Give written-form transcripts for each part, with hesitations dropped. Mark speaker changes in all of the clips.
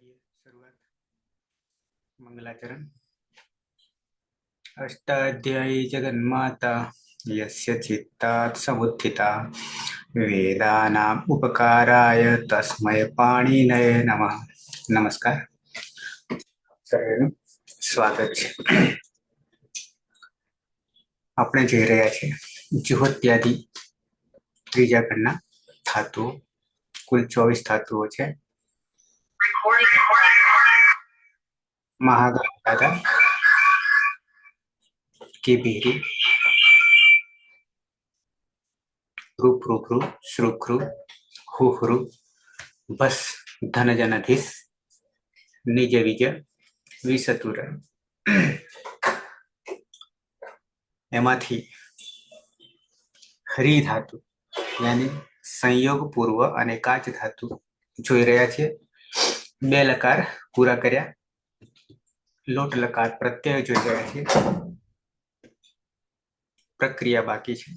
Speaker 1: કરીએ શરૂઆત. મંગલાચરણ. અષ્ટાધ્યાયી જગન્માતા યસ્ય ચિત્તાत् સમુત્થિતા વેદાનામ ઉપકારાય તસ્મૈ પાણિનયે નમઃ. નમસ્કાર, સર્વેનું સ્વાગત છે. આપણે જોઈ રહ્યા છીએ જુહોત્યાદિ ત્રીજા ખંડના ધાતુઓ. કુલ 24 ધાતુઓ છે. મહાગાધા, કિબીરી, રૂપૃભૃ, શ્રુખૃ, હુહૃ, ભસ, ધનજનધિસ, નિજ વિજ, વિસતુર. એમાંથી હરિ ધાતુ યાની સંયોગ પૂર્વ અને કાચ ધાતુ જોઈ રહ્યા છે. 2 લકાર પૂરા કર્યા. લોટ લકાર પ્રત્યય જોઈ રહ્યા છે. પ્રક્રિયા બાકી છે.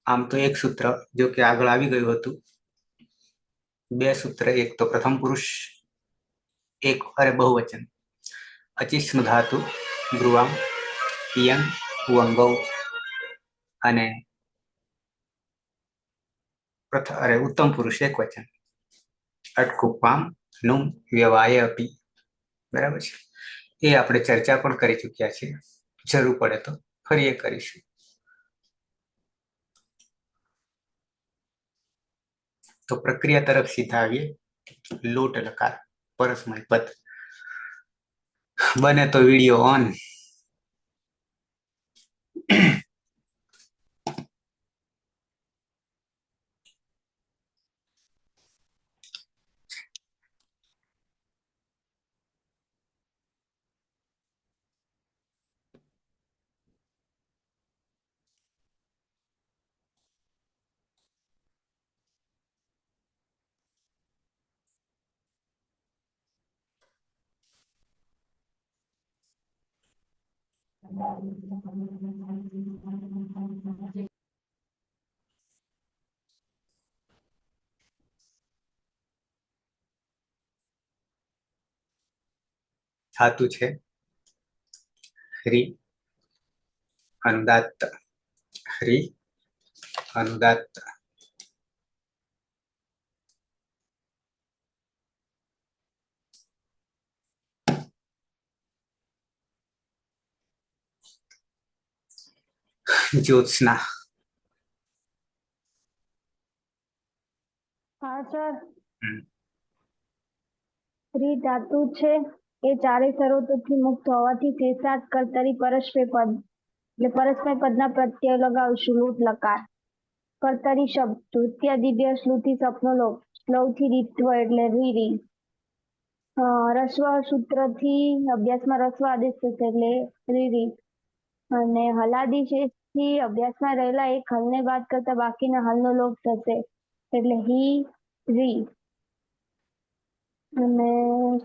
Speaker 1: આમ તો એક સૂત્ર જો કે આગળ આવી ગયું હતું. 2 સૂત્ર, એક તો પ્રથમ પુરુષ, એક બહુવચન. અચિષ્ણુ ધાતુ ધ્રુવામ, યંગ, ઉંગૌ અને ઉત્તમ પુરુષ એક વચન. અટકુપામ નું વ્યવાય અપી. બરાબર છે. એ આપણે ચર્ચા પણ કરી ચૂક્યા છીએ. જરૂર પડે તો ફરી એ કરીશું. તો પ્રક્રિયા તરફ સીધા આવીએ. લોટ લકાર પરસ્મય પદ. બને તો વિડીયો ઓન. ધાતુ છે હ્રી અનુદાત્ત. હ્રી અનુદાત્ત. જ્યોત્સના.
Speaker 2: હા સર. સ્ત્રી ધાતુ છે એ ચારે શરતોથી મુક્ત હોવાથી શેષાત કર્તરી પરસ્મય પદ એટલે પરસ્મય પદના પ્રત્યય લગાવશું. લોટ લકાર. કર્તરી શબ્દ તૃતીય દિવ્ય શ્લુથી સપનો લોક સ્લૌથી રીત્વ એટલે રીરી. રસ્વ સૂત્રથી અભ્યાસમાં રસ્વ આદેશ થશે એટલે રીરી. અને હલાદી શેષથી અભ્યાસમાં રહેલા એક હલને બાદ કરતા બાકીના હલનો લોપ થશે એટલે હી રી. અને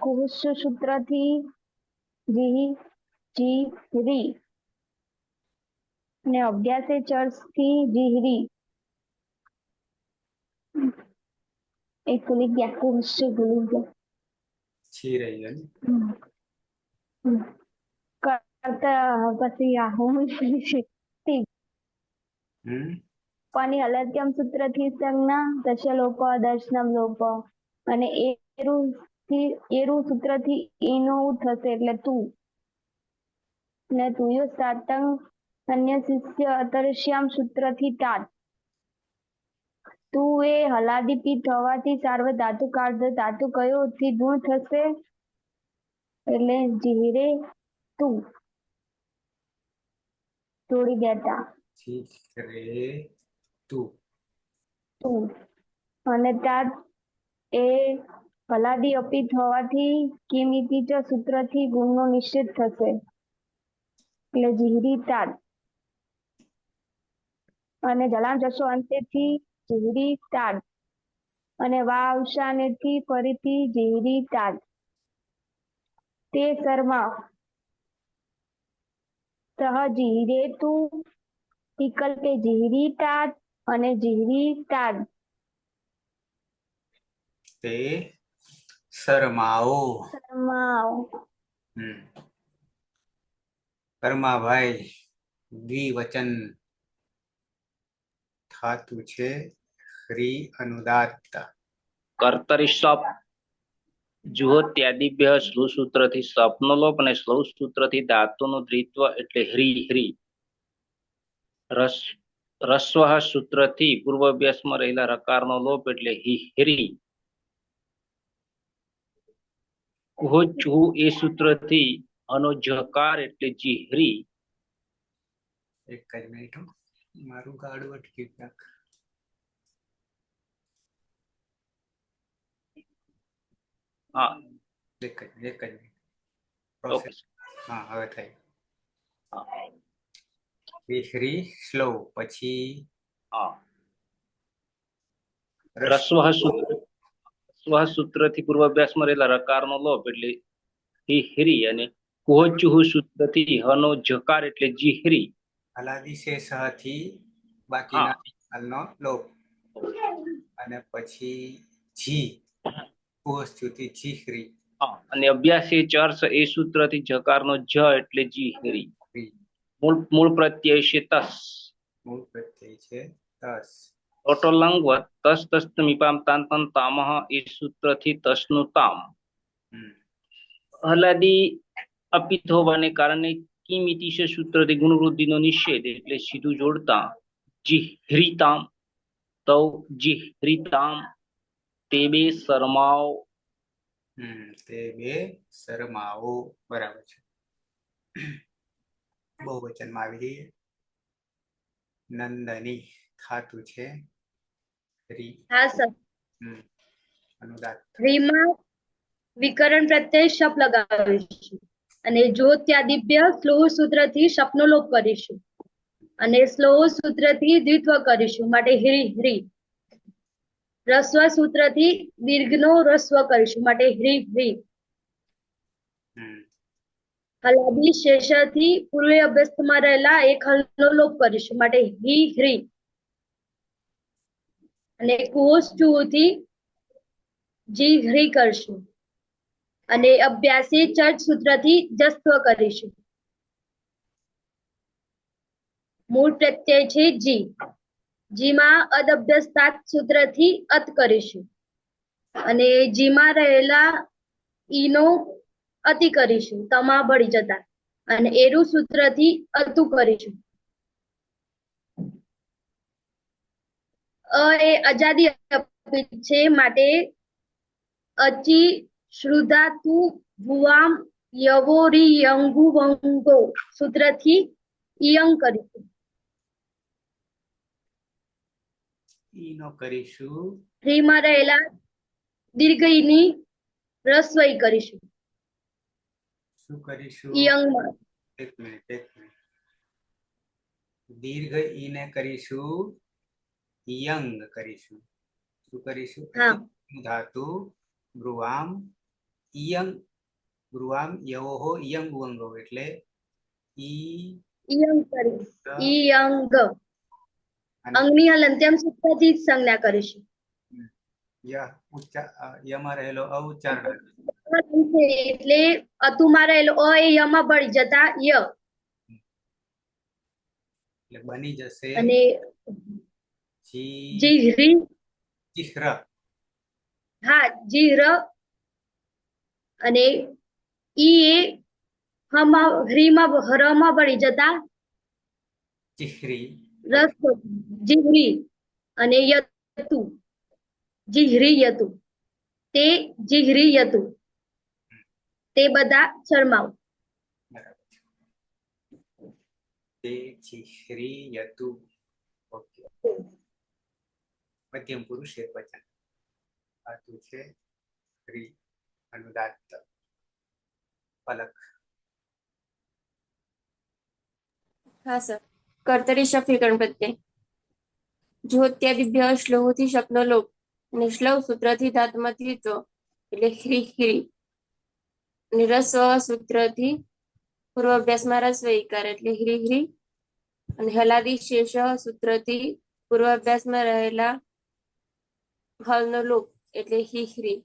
Speaker 2: કુરુષ સૂત્રથી જી જી રી. અને અભ્યાસે ચર્ચથી જીહરી. એક ભૂલી ગયા, કુરુષ ભૂલી ગયા.
Speaker 1: છી રહી ને.
Speaker 2: કરતા પછી હું પાણી અલત્યમ સૂત્રથી સંજ્ઞા દશ્ય લોપ દર્શનમ લોપ. અને એરુ સૂત્રથી એનો થશે એટલે તું. ને તુયો સાતંગ અન્ય શિષ્ય અતરશ્યામ સૂત્રથી તાત. તું એ હલાદીપી થવાથી સાર્વ ધાતુ કાઢ ધાતુ કયો થી ગુણ થશે એટલે જીરે તું. જોડી દેતા તું. અને તાત એ હલાદી અપી થવાથી કિમિતિ ચ સૂત્રથી ગુણનો નિશ્ચિત થશે એટલે જીહરી તાત. અને જલામ જશો અંતેથી જીહરી તાત. અને વા અવસાનેથી ફરીથી જીહરી તાત. તે શર્મા સહજીરે તું વિકલ્પે જીહરી તાત અને જીહરી તાત.
Speaker 1: તે શરમાઓ.
Speaker 2: શરમાઓ.
Speaker 1: હમ કર્માભાઈ દ્વિવચન ધાતુ છે હ્રી અનુદાત્ત.
Speaker 3: કર્તરી સપ જુહોત્યાદિભ્ય શ્લુ સૂત્રથી સપનો લોપ અને શ્લૌ સૂત્રથી ધાતુનું દ્વિત્વ એટલે હ્રી હ્રી. રસ્વ સૂત્રથી પૂર્વ અભ્યાસમાં રહેલા રકારનો લોપ એટલે હ્રી. કુહો ચુહુ એ સૂત્રથી અનો જકાર એટલે જીહરી.
Speaker 1: એક જ મિનિટ હો. મારું ગાડું અટકી ક્યાંક.
Speaker 3: હા
Speaker 1: એક જ મિનિટ.
Speaker 3: ઓકે.
Speaker 1: હા હવે થઈ.
Speaker 3: હા
Speaker 1: વિહરી સ્લો પછી
Speaker 3: હા
Speaker 1: રસ.
Speaker 3: રસ્વ સૂત્રથી પૂર્વ અભ્યાસમાં રહેલા રકારનો લોપ એટલે હિહરી અને કુહોચુહુ સૂત્રથી હનો જકાર એટલે જીહરી.
Speaker 1: હલાદિશેષથી બાકીના હાલનો લોપ અને પછી જી કુહસ્તુતિ જીહરી.
Speaker 3: અને અભ્યાસી ચર્ચ એ સૂત્રથી જકારનો જ એટલે જીહરી. મૂળ પ્રત્યય છે તસ.
Speaker 1: મૂળ પ્રત્યય છે તસ.
Speaker 3: ઓટોલંગ તસ તસ મીપામ તાન તન તામહ એ સૂત્રથી તસનું તામ. હલાદી અપિત હોવાને કારણે કિમિતિશ સૂત્રથી ગુણવૃદ્ધિનો નિષેધ એટલે સીધું જોડતા જીહ્રીતામ તો જીહ્રીતામ તે બે શરમાઓ.
Speaker 1: તે બે શરમાઓ બરાબર છે. બહુવચનમાં આવી જઈએ. નંદની ધાતુ છે હ્રી.
Speaker 2: હા સર.
Speaker 1: અનુદાત્ત.
Speaker 2: હ્રીમાં વિકરણ પ્રત્યય શપ લગાવીશું અને જ્યોત્યાદિભ્ય સ્લોહ સૂત્રથી શપનો લોપ કરીશું અને સ્લોહ સૂત્રથી દ્વિત્વ કરીશું માટે હ્રી હ્રી. રસ્વ સૂત્રથી દીર્ઘનો રસ્વ કરીશું માટે હ્રી હ્રી. હલાદી શેષથી પૂર્વે અભ્યાસમાં રહેલા એક હલનો લોપ કરીશું માટે હી હ્રી. અને કુહોસ ચુથી જી હ્રી કરશું અને અભ્યાસી ચર્ચ સૂત્રથી જસ્ત્વ કરીશું. મૂળ પ્રત્યય છે જી. જીમાં અદભ્યસ્તાત સૂત્રથી અત કરીશું અને જીમાં રહેલા ઈનો અતિ કરીશું તમા ભળી જતા અને એરુ સૂત્રથી અતુ કરીશું. એ અજાદી અપિત છે માટે અચી શ્રુધાતુ ભુવામ યવોરિયંગુ વંગો સૂત્રથી ઇયંગ કરીશું.
Speaker 1: ઈનો કરીશું.
Speaker 2: હ્રીમાં રહેલા દીર્ઘ ઈની રસ્વઈ કરીશું.
Speaker 1: શું કરીશું?
Speaker 2: ઇયંગમાં
Speaker 1: એક મિનિટ. દીર્ઘ ઈને કરીશું યંગ કરીશું. શું કરીશું?
Speaker 2: હા.
Speaker 1: ધાતુ બ્રુવામ ઈયંગ. બ્રુવામ યવોહો ઈયંગ વંગો એટલે ઈ
Speaker 2: ઇયંગ કરીશું. ઇયંગ અંગની હલંત્યમ સૂત્રથી જ સંજ્ઞા કરીશું.
Speaker 1: યમાં રહેલો અઉચ્ચારણ
Speaker 2: એટલે અતુમાં રહેલો અ એ યમાં ભળી જતા ય
Speaker 1: એટલે બની જશે
Speaker 2: અને જીહ્રી.
Speaker 1: જીહ્ર.
Speaker 2: હા જીહ્ર અને ઈ એ હ્રીમાં હરમાં ભળી જતા
Speaker 1: જીહ્રી.
Speaker 2: રસ જીહ્રી અને યતુ જીહ્રી યતુ તે જીહ્રી યતુ તે બધા શરમાઓ.
Speaker 1: બરાબર છે. તે જીહ્રી યતુ. ઓકે. મધ્યમ પુરુષ એક વચન ધાતુ છે હ્રી અનુદાત્ત. પલક.
Speaker 4: હા સર. કર્તરી શપ વિકરણ પ્રત્યય જ્યોત્યાદિભ્ય શ્લોહથી શપનો લોપ અને શ્લવ સૂત્રથી ધાતુમાં દ્વિત્વ એટલે હ્રી હ્રી. અને રસ્વ સૂત્રથી પૂર્વ અભ્યાસમાં રસ્વ ઈકાર એટલે હ્રી હ્રી. અને હલાદી શેષ સૂત્રથી પૂર્વ અભ્યાસમાં રહેલા હલનો લોપ એટલે હી હ્રી.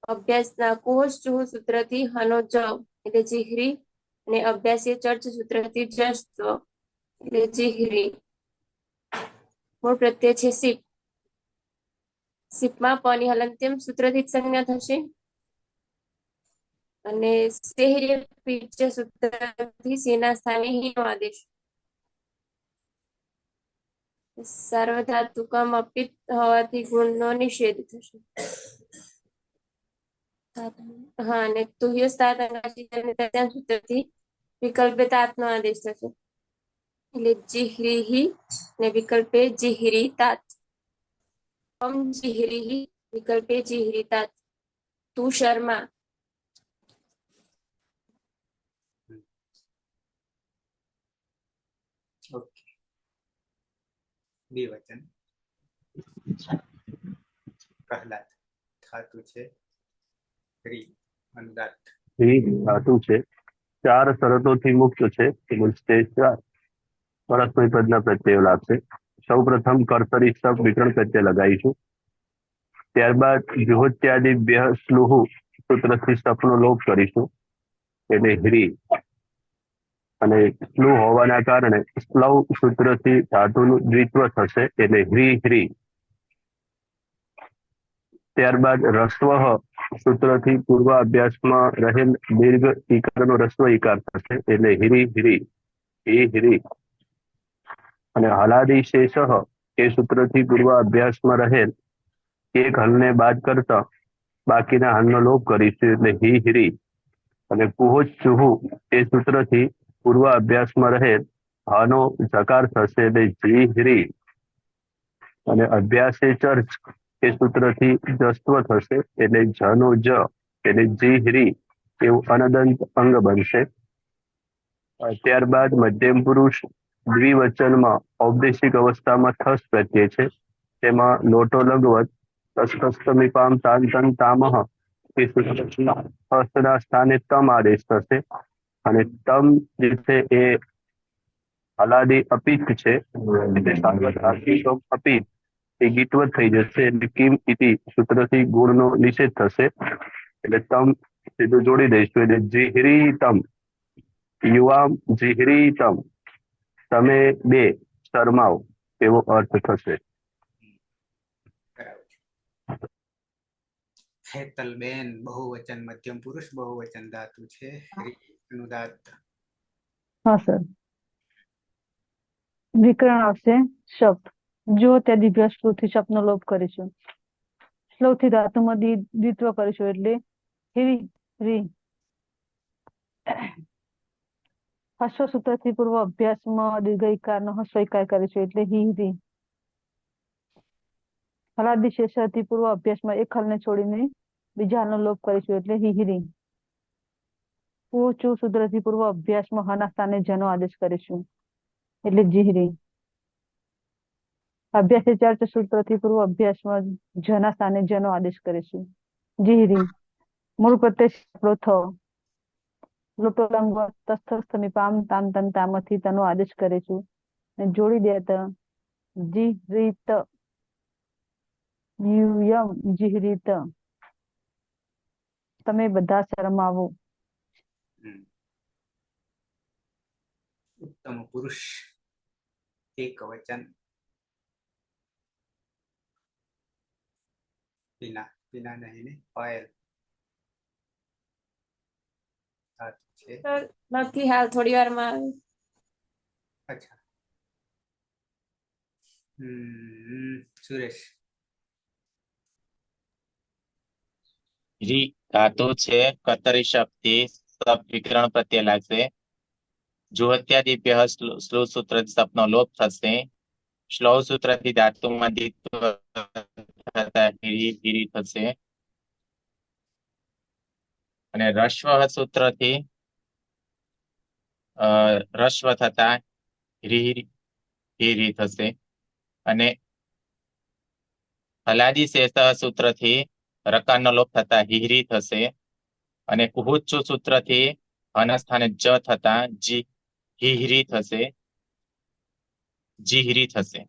Speaker 4: અભ્યાસના કુહોશ ચુહુ સૂત્રથી હનો જ એટલે જીહરી અને અભ્યાસીય ચર્ચ સૂત્રથી જસ્વ એટલે જીહરી. મૂળ પ્રત્યય છે સીપ. સીપમાં પની હલંત્યમ સૂત્રથી જ સંજ્ઞા થશે અને શહેરીય પીચ સૂત્રથી સેના સ્થાને હીનો આદેશ. સાર્વધાતુકમ અપિત હોવાથી ગુણનો નિષેધ થશે. હા, અને તુહ્ય સ્થાત અંગાશી અને તત્યાંત સૂત્રથી વિકલ્પે તાતનો આદેશ થશે એટલે જીહરીહી ને વિકલ્પે જીહરી તાત. જીહરીહી વિકલ્પે જીહરી તાત. તું શર્મા.
Speaker 1: ઓકે. દ્વિવચન. પ્રહલાદ. ધાતુ છે રી. અનુદાત.
Speaker 5: રી ધાતુ છે. 4 શરતોથી મુક્ત છે. તેમજ સ્ટેજ 4 પરસ્મય પદના પ્રત્યયો લાગશે. સૌ પ્રથમ કર્તરી શબ્દ વિકરણ પ્રત્યય લગાવીશું. ત્યારબાદ જુહોત્યાદિ વ્યહ સ્લુહ સૂત્રથી સપનો લોપ કરીશું એટલે હ્રી. અને સ્લુ હોવાના કારણે સ્લવ સૂત્રથી ધાતુનું દ્વિત્વ થશે એટલે હ્રી હ્રી. ત્યારબાદ રસ્વ સૂત્રથી પૂર્વ અભ્યાસમાં રહેલ દીર્ઘ ઈકારનો રસ્વ ઈકાર થશે એટલે હિરી હિરી હિરી. અને હલાદી શેષ એ સૂત્રથી પૂર્વ અભ્યાસમાં રહેલ એક હલને બાદ કરતા બાકીના હલનો લોપ કરીશું એટલે હી હિરી. અને કુહોચ ચુહુ એ સૂત્રથી પૂર્વ અભ્યાસમાં રહેલ હનો જકાર થશે એટલે જી હિરી. અને અભ્યાસે ચર્ચ એ સૂત્રથી જસ્વ થશે એટલે જનો જ એટલે જીહરી એવું અનદંત અંગ બનશે. ત્યારબાદ મધ્યમ પુરુષ દ્વિવચનમાં ઔપદેશિક અવસ્થામાં થસ પ્રત્યય છે. તેમાં લોટો લગવત તસ્તમીપામ તાંતન તામહ એ સૂત્રના હસ્તના સ્થાને તમ આદેશ થશે. અને તમ જે છે એ હલાદી અપિત છે. અપિત એ ગીતવત થઈ જશે એટલે કિમ ઇતિ સૂત્રથી ગુણનો નિષેધ થશે એટલે તમ સીધું જોડી દઈશું એટલે જીહરીતમ યુવામ જીહરીતમ તમે બે શરમાવ એવો અર્થ થશે.
Speaker 1: હેતલબેન બહુવચન મધ્યમ પુરુષ બહુવચન ધાતુ છે રી. અનુદાત.
Speaker 6: હા સર. વિકરણ આવશે શબ્દ. જો ત્યાં દિવ્ય શ્લોથી શબ્દનો લોપ કરીશું. શ્લોથી ધાતુમાં દ્વિત્વ કરીશું એટલે હિરી રી. હસ્વ સૂત્રથી પૂર્વ અભ્યાસમાં દીર્ઘ ઈકારનો હસ્વ ઈકાર કરીશું એટલે હી રી. હલાદી શેષથી પૂર્વ અભ્યાસમાં એક હલને છોડીને બીજા હલનો લોપ કરીશું એટલે હિહરી. ચુ સૂત્રથી પૂર્વ અભ્યાસમાં હના સ્થાને જનો આદેશ કરીશું એટલે જીહરી. અભ્યાસી ચર્ચ સૂત્રથી પૂર્વ અભ્યાસમાં જના સ્થાને જનો આદેશ કરીશું જીહરી. મૂળ પ્રત્યય થ લોટો લંગ તસ્થમી પામ તામ તન તામથી તનો આદેશ કરીશું અને જોડી દે તો જીહરીત યુયમ જીહરીત. તમે બધા શરમાવો.
Speaker 1: ઉત્તમ પુરુષ એક વચન. પીના પીના નહીં ને પાયલ ધાતુ છે.
Speaker 4: નથી હાલ થોડી વારમાં આવે.
Speaker 1: અચ્છા. સુરેશ.
Speaker 7: રી ધાતુ છે. કર્તરી શબ્દથી શબ્દ વિકરણ પ્રત્યય લાગશે. જુહત્યાદિભ્ય સ્લુ સૂત્રથી સપનો લોપ થશે. શ્લવ સૂત્રથી ધાતુમાં દ્વિત્વ થતા હિરી થશે. અને રસ્વ સૂત્રથી રસ્વ થતા હિરી થશે. અને હલાદી શેષ સૂત્રથી રકારનો લોપ થતા હિરી થશે. અને કુહુચ્ચુ સૂત્રથી હના સ્થાને જ થતા જીહરી થશે જીહરી થશે.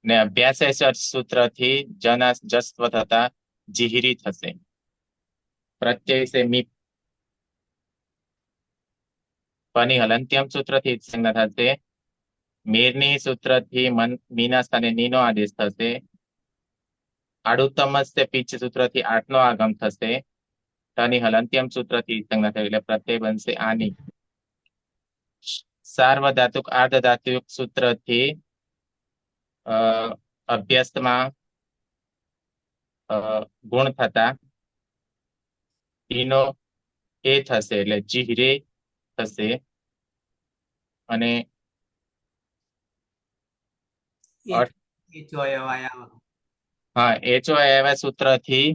Speaker 7: ને અભ્યાસ સૂત્રથી જના જસ્વ થતા જીહિરી થશે. પ્રત્યય છે મી, પની હલંત્યમ સૂત્રથી સંજ્ઞા થશે. મીરની સૂત્રથી મીના સ્થાને નીનો આદેશ થશે. આડુત્તમસ્ય પીચ સૂત્રથી આઠનો આગમ થશે. તની હલંત્યમ સૂત્રથી સંજ્ઞા થશે એટલે પ્રત્યય બનશે આની. સાર્વધાતુક આર્ધધાતુક સૂત્રથી અભ્યાસમાં ગુણ થતા ઈનો એ થશે એટલે જીહરે થશે. અને
Speaker 1: એ ચોયવાયા
Speaker 7: હા એચો એવા સૂત્રથી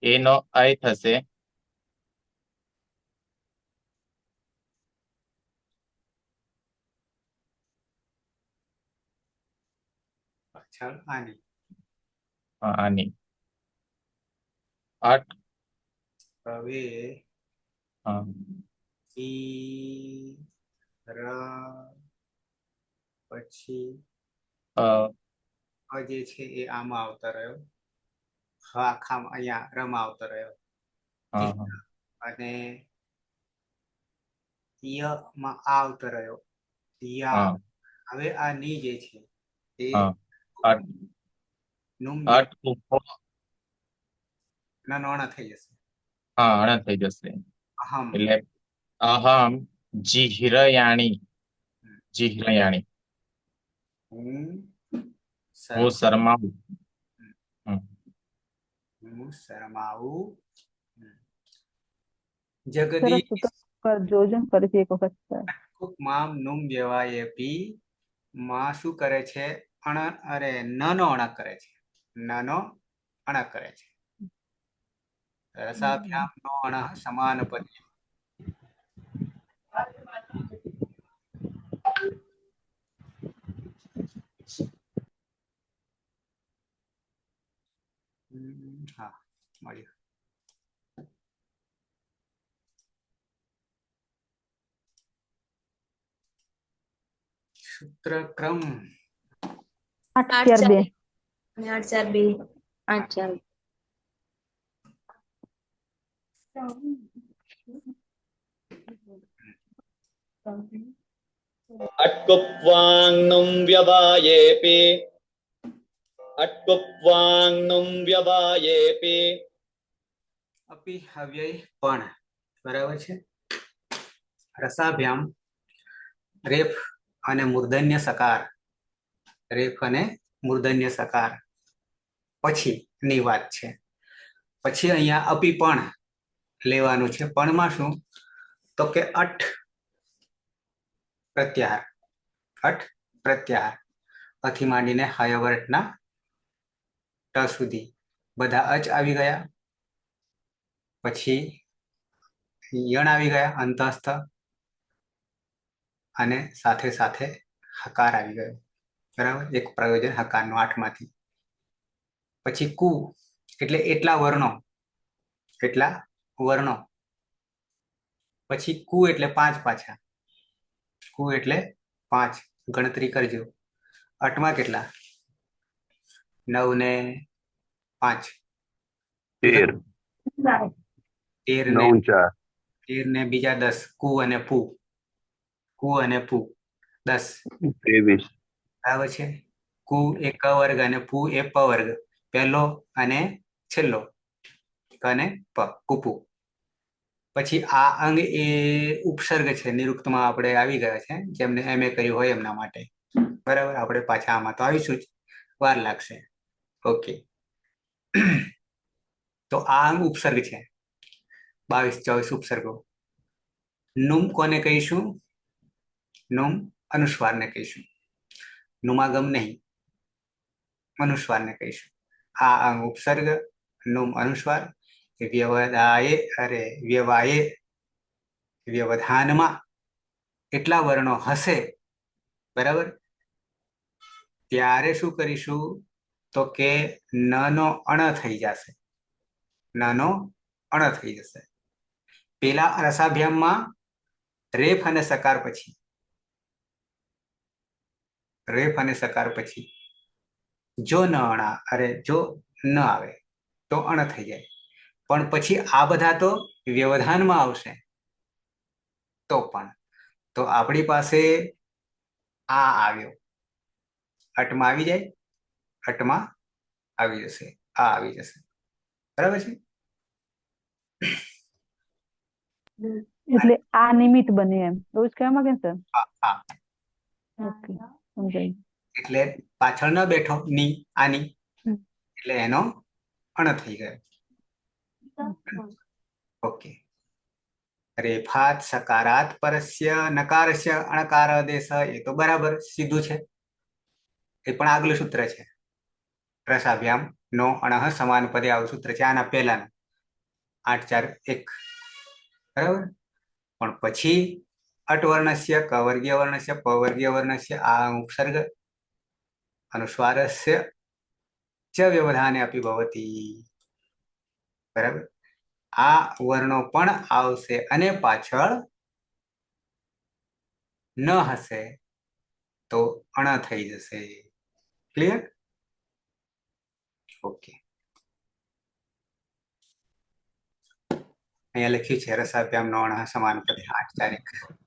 Speaker 7: એનો અય થશે.
Speaker 1: પાછળ આની
Speaker 7: આની અટ
Speaker 1: હવે
Speaker 7: હા
Speaker 1: ઈ ર પછી જે છે એ આમાં આવતો રહ્યો, હા આખામાં અહીંયા રમાં આવતો રહ્યો અને યમાં આવતો રહ્યો. યા હવે આ ની જે છે એ નુમ નાના થઈ જશે.
Speaker 7: હા અણ થઈ જશે
Speaker 1: અહમ
Speaker 7: એટલે અહમ જીહ્રયાણી, જીહ્રયાણી
Speaker 1: હું
Speaker 7: હું શરમાવું.
Speaker 1: હું શરમાવું.
Speaker 6: સરસ
Speaker 1: જગદીશ
Speaker 6: સૂત્ર પર જોજો ફરીથી એક વખત.
Speaker 1: મામ નુમ વ્યવાય પી માં શું કરે છે? અરે નનો અણક કરે છે. નનો અણક કરે છે. રસાભ્યામ નો અણઃ સમાન પદ્ય. હા મળ્યું. સૂત્રક્રમ
Speaker 6: 8-4-2
Speaker 4: 8-4-2 8-4
Speaker 8: अट्कुप्वाङ्नुं व्यवायेऽपि अट्कुप्वाङ्नुं व्यवायेऽपि
Speaker 1: અપી હવ્યય પણ બરાબર છે. રસાભ્યામ રેફ અને મૂર્ધન્ય સકાર, રેફ અને મૂર્ધન્ય સકાર પછી ની વાત છે. પછી અહીંયા અપી પણ લેવાનું છે. પણમાં શું તો કે અઠ પ્રત્યાહાર, અઠ પ્રત્યાહાર અથી માંડીને હયવર્ટના ટ સુધી બધા અચ આવી ગયા. પછી યણ આવી ગયા અંતસ્થ અને સાથે સાથે હકાર આવી ગયો. બરાબર, એક પ્રયોજન હકારનું 8 માંથી. પછી કુ એટલે એટલા વર્ણો, કેટલા વર્ણો. પછી કુ એટલે 5 પાછા, કુ એટલે 5 ગણતરી કરજો. 8 માં કેટલા? 9 ને 5
Speaker 5: 13
Speaker 1: 13
Speaker 5: 9 4
Speaker 1: 13 ને બીજા 10 કુ અને પુ, કુ અને પુ 10
Speaker 5: 23
Speaker 1: બરાબર છે. કુ એ ક વર્ગ અને પુ એ પ વર્ગ, પહેલો અને છેલ્લો ક અને પ, કુપુ. પછી આ અંગ એ ઉપસર્ગ છે, નિરુક્તમાં આપણે આવી ગયા છે, જેમને એમએ કર્યું હોય એમના માટે. બરાબર, આપણે પાછા આમાં તો આવીશું જ, વાર લાગશે. ઓકે, તો આ અંગ ઉપસર્ગ છે. 22-24 ઉપસર્ગો. નુમ કોને કહીશું? નુમ અનુસ્વારને કહીશું. નુમાગમ નહીં, અનુસ્વારને કહીશું. આ અંગ ઉપસર્ગ, નુમ અનુસ્વાર. વ્યવધાનમાં એટલા વર્ણો હશે, બરાબર, ત્યારે શું કરીશું તો કે નનો અણ થઈ જશે. નનો અણ થઈ જશે. પેલા રસાભ્યામમાં રેફ અને સકાર પછી, રેફ અને સકાર પછી જો ન અણા, અરે જો ન આવે તો અણ થઈ જાય. પણ પછી આ બધા તો વ્યવધાનમાં આવશે તો પણ. તો આપણી પાસે આ આવ્યો, અટમાં આવી જાય, અટમાં આવી જશે, આ આવી જશે. બરાબર છે.
Speaker 6: એટલે આ નિમિત્ત બને એમ એવું જ કહેવા માંગે ને સર?
Speaker 1: હા.
Speaker 6: ઓકે, સમજાય.
Speaker 1: એટલે પાછળ ન બેઠો ની આની, એટલે એનો અણ થઈ ગયો. ઓકે. રેફાત સકારાત પરસ્ય નકારસ્ય અણકાર આદેશ, એ તો બરાબર સીધું છે. એ પણ આગલું સૂત્ર છે. રસાભ્યામ નો અણઃ સમાન પદે આવું સૂત્ર છે આના પહેલાનું 8-4-1. બરાબર. પણ પછી અટવર્ણસ્ય કવર્ગીય વર્ણસ્ય પવર્ગીય વર્ણસ્ય આ ઉપસર્ગ અનુસ્વારસ્ય ચ વ્યવધાને અપી ભવતી. બરાબર. આ વર્ણો પણ આવશે અને પાછળ ન હશે તો અણ થઈ જશે. ક્લિયર? ઓકે. અહીંયા લખ્યું છે રસાભ્યામ નો અણઃ સમાન પદે 8-4-1.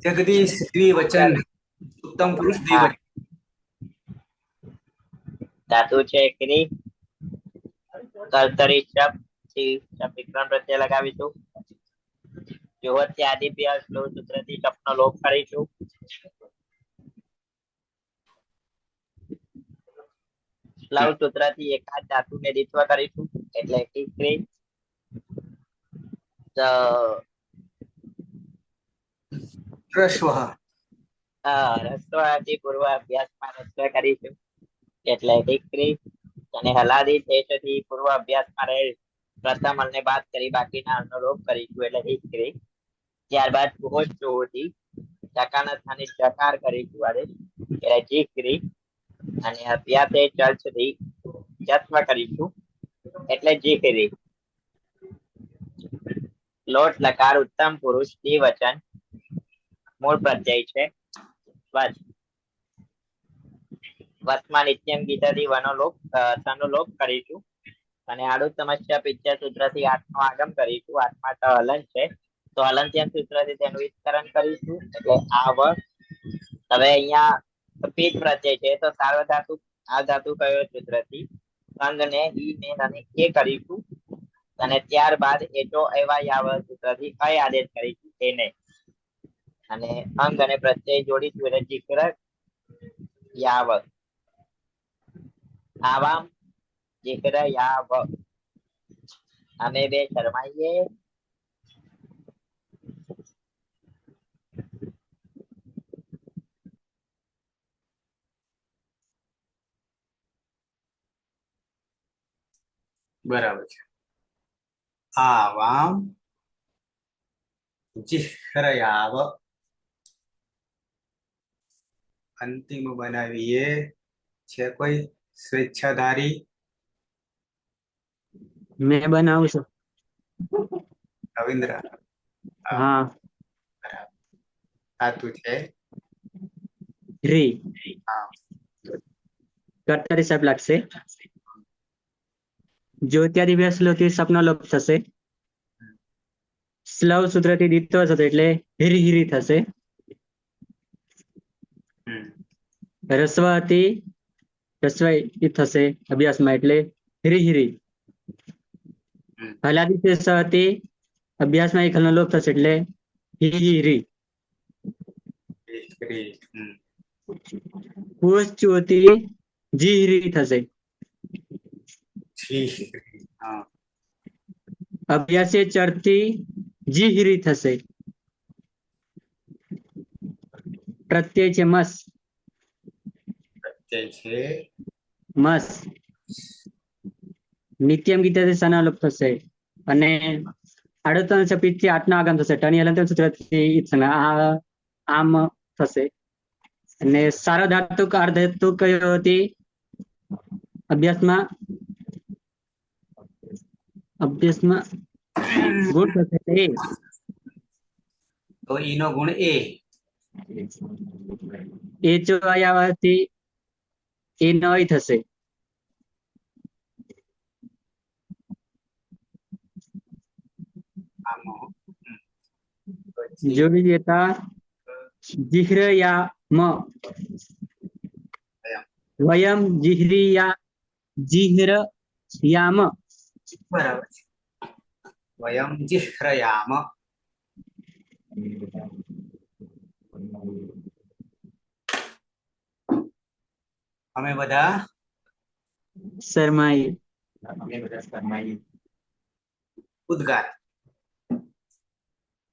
Speaker 1: જગદીશ દ્વિવચન, ઉત્તમ પુરુષ દ્વિવચન.
Speaker 9: ધાતુ છે ક્રી, કર્તરી શબ્દ થી વિક્રમ પ્રત્યય લગાવીશું. જોવત્ય આદિપ્ય શ્લોક સૂત્રથી શબ્દનો લોપ કરીશું. લવ સૂત્રથી એકાદ ધાતુને દ્વિત્વ કરીશું એટલે ક્રી.
Speaker 1: રસ્વ
Speaker 9: રસ્વાથી પૂર્વ અભ્યાસમાં રસ્વ કરીશું એટલે દીકરી. અને હલાદી શેષથી પૂર્વ અભ્યાસમાં રહેલ પ્રથમ અલને બાદ કરી બાકીના અલનો લોપ કરીશું એટલે દીકરી. ત્યારબાદ પહોંચતી ચકાના સ્થાને ચકાર કરીશું એટલે જીકરી. અને અભ્યાસે ચલથી જત્વ કરીશું એટલે જીકરી. લોટ લકાર ઉત્તમ પુરુષ દ્વિવચન મૂળ પ્રત્યય છે વચ. વચમાં નિત્યમ ગીતાથી વનો લોપ સનો લોપ કરીશું અને આડુ સમસ્યા પિક્ચર સૂત્રથી 8 નો આગમ કરીશું. 8માં તો હલન છે તો હલનત્યમ સૂત્રથી તેનું વિસ્તરણ કરીશું એટલે આવ. હવે અહીંયા પીત પ્રત્યય છે તો સાર્વધાતુ આ ધાતુ કયો સૂત્રથી અંગ ને ઈ ને અને એ કરીશું અને ત્યારબાદ એટો એવા યાવ સૂત્રથી કઈ આદેશ કરીશું તેને. અને અંગ અને પ્રત્યય જોડીશું એટલે જીકર યાવ. આવામ જીકર યાવ. અમે બે શરમાઈએ.
Speaker 1: બરાબર છે. આવામ જિહ્રયાવ. અંતિમ બનાવીએ. છે કોઈ સ્વેચ્છાધારી?
Speaker 10: મેં બનાવું છું.
Speaker 1: રવિન્દ્ર?
Speaker 10: હા.
Speaker 1: બરાબર. ધાતુ છે
Speaker 10: રી.
Speaker 1: હા.
Speaker 10: કર્તરી શબ્દ લાગશે. જો ત્યાદી શ્લોકથી સપનો લોપ થશે. સ્લવ સૂત્રથી દ્વિત્વ થશે એટલે હિરી હિરી થશે. રસ્વથી રસ્વઈ થશે અભ્યાસમાં એટલે હિરી હિરી. હલાદી શેષથી અભ્યાસમાં એક હલનો લોપ થશે એટલે હિરી. પુષ્ચોથી જીહરી થશે. અભ્યાસે ચરથી જીહરી થશે. પ્રત્યય છે મસ.
Speaker 1: પ્રત્યય છે
Speaker 10: મસ. નિત્યમ ગીતાથી સના લોપ થશે અને આડોતન સપિતથી 8 નો આગમ થશે. ટની હલંતમ સૂત્રથી આમ થશે અને સારો ધાતુ અર્ધ ધાતુ કયો હતી અભ્યાસમાં અભ્યાસમાં ગુણ થશે એ
Speaker 1: તો ઈ નો ગુણ એ.
Speaker 10: એ જો અહીં આવવાથી એ નય થશે.
Speaker 1: આનો
Speaker 10: જોડી દેતા જીહ્રયામ વયમ જીહ્રયામ
Speaker 1: બરાબર છે. વયમ જિહ્રયામ. અમે બધા
Speaker 10: શર્માઈ
Speaker 1: ઉદ્ગાર.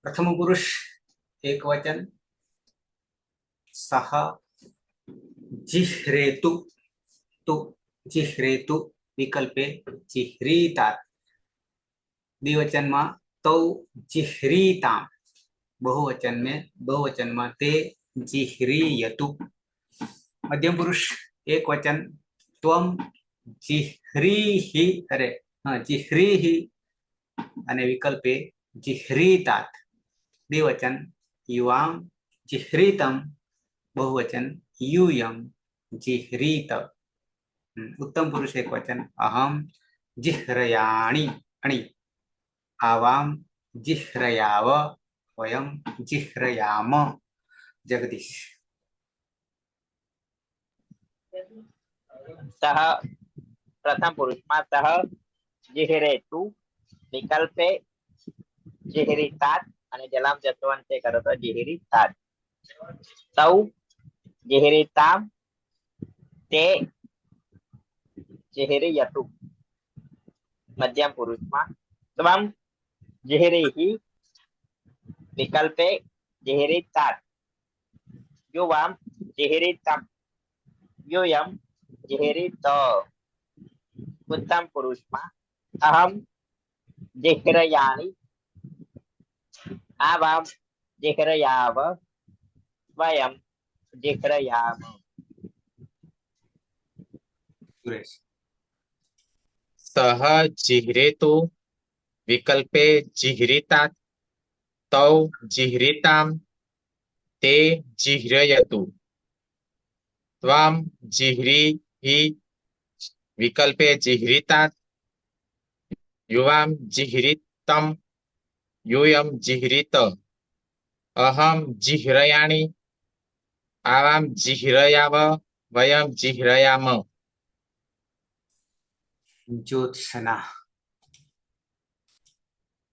Speaker 1: પ્રથમ પુરુષ એક વચન સહ जिह्रेतु तो जिह्रेतु विकल्पे जिह्रीतात्. द्विवचन में तौ जिह्रीतां. बहुवचन में ते जिह्रीयतु. मध्यम पुरुष एक वचन त्वं जिह्रीहि जिह्रीहि अने विकल्पे जिह्रीतात्. द्विवचन युवां जिह्रीतं. बहुवचन यूयं जिह्रीत. उत्तम पुरुष एक वचन अहम जिह्रयाणि अणि आवाम जिह्रयाव वयम जिह्रयाम. जगदीश.
Speaker 9: सह प्रथम पुरुष में सह जिह्रेतु विकल्पे जिह्रीतात् અને જલામ જસવંતે કરો તો जिह्रीतात्. तौ जिह्रीतां ते जिह्रीयतु. मध्यम पुरुष में त्वं जिह्रीहि विकल्पे जिह्रीतात्. युवां जिह्रीतं यूयं जिह्रीत. उत्तम पुरुष में अहम जिह्रयाणि आवां जिह्रयाव वयं जिह्रयाम.
Speaker 1: सुरेश.
Speaker 7: सह जिह्रेतु विकल्पे जिह्रीतात् तौ जिह्रीतां ते जिह्रयतु. त्वां जिह्रीहि विकल्पे जिह्रीतात्. युवां जिह्रीतं यूयं जिह्रीत. अहम जिह्रयाणि आवां जिह्रयाव वयं जिह्रयाम.
Speaker 1: ज्योत्सना.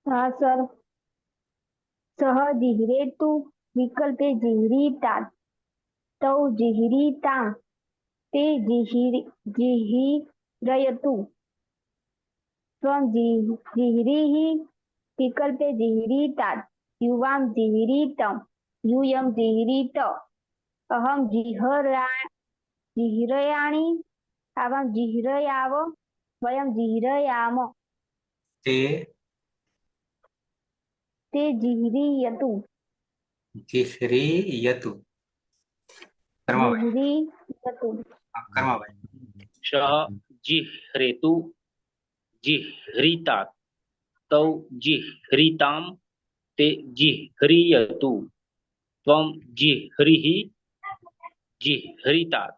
Speaker 2: हाँ सर. सह जिह्रेतु विकल्पे जिह्रीतात् तौ जिह्रीतां ते जिह्रयतु. त्वं जिह्रीहि विकल्पे जिह्रीतात् युवां जिह्रीतं यूयं जिह्रीत. अहम जिह्रयाणि आवां जिह्रयाव वयं जिह्रयाम.
Speaker 1: ते
Speaker 2: जिह्रीयतु.
Speaker 1: जिह्रीयतु.
Speaker 2: जिह्रीयतु.
Speaker 1: कर्माबाई.
Speaker 3: सह जिह्रेतु जिह्रीतात् तौ जिह्रीतां ते जिह्रीयतु. त्वं जिह्रीहि जिह्रीतात्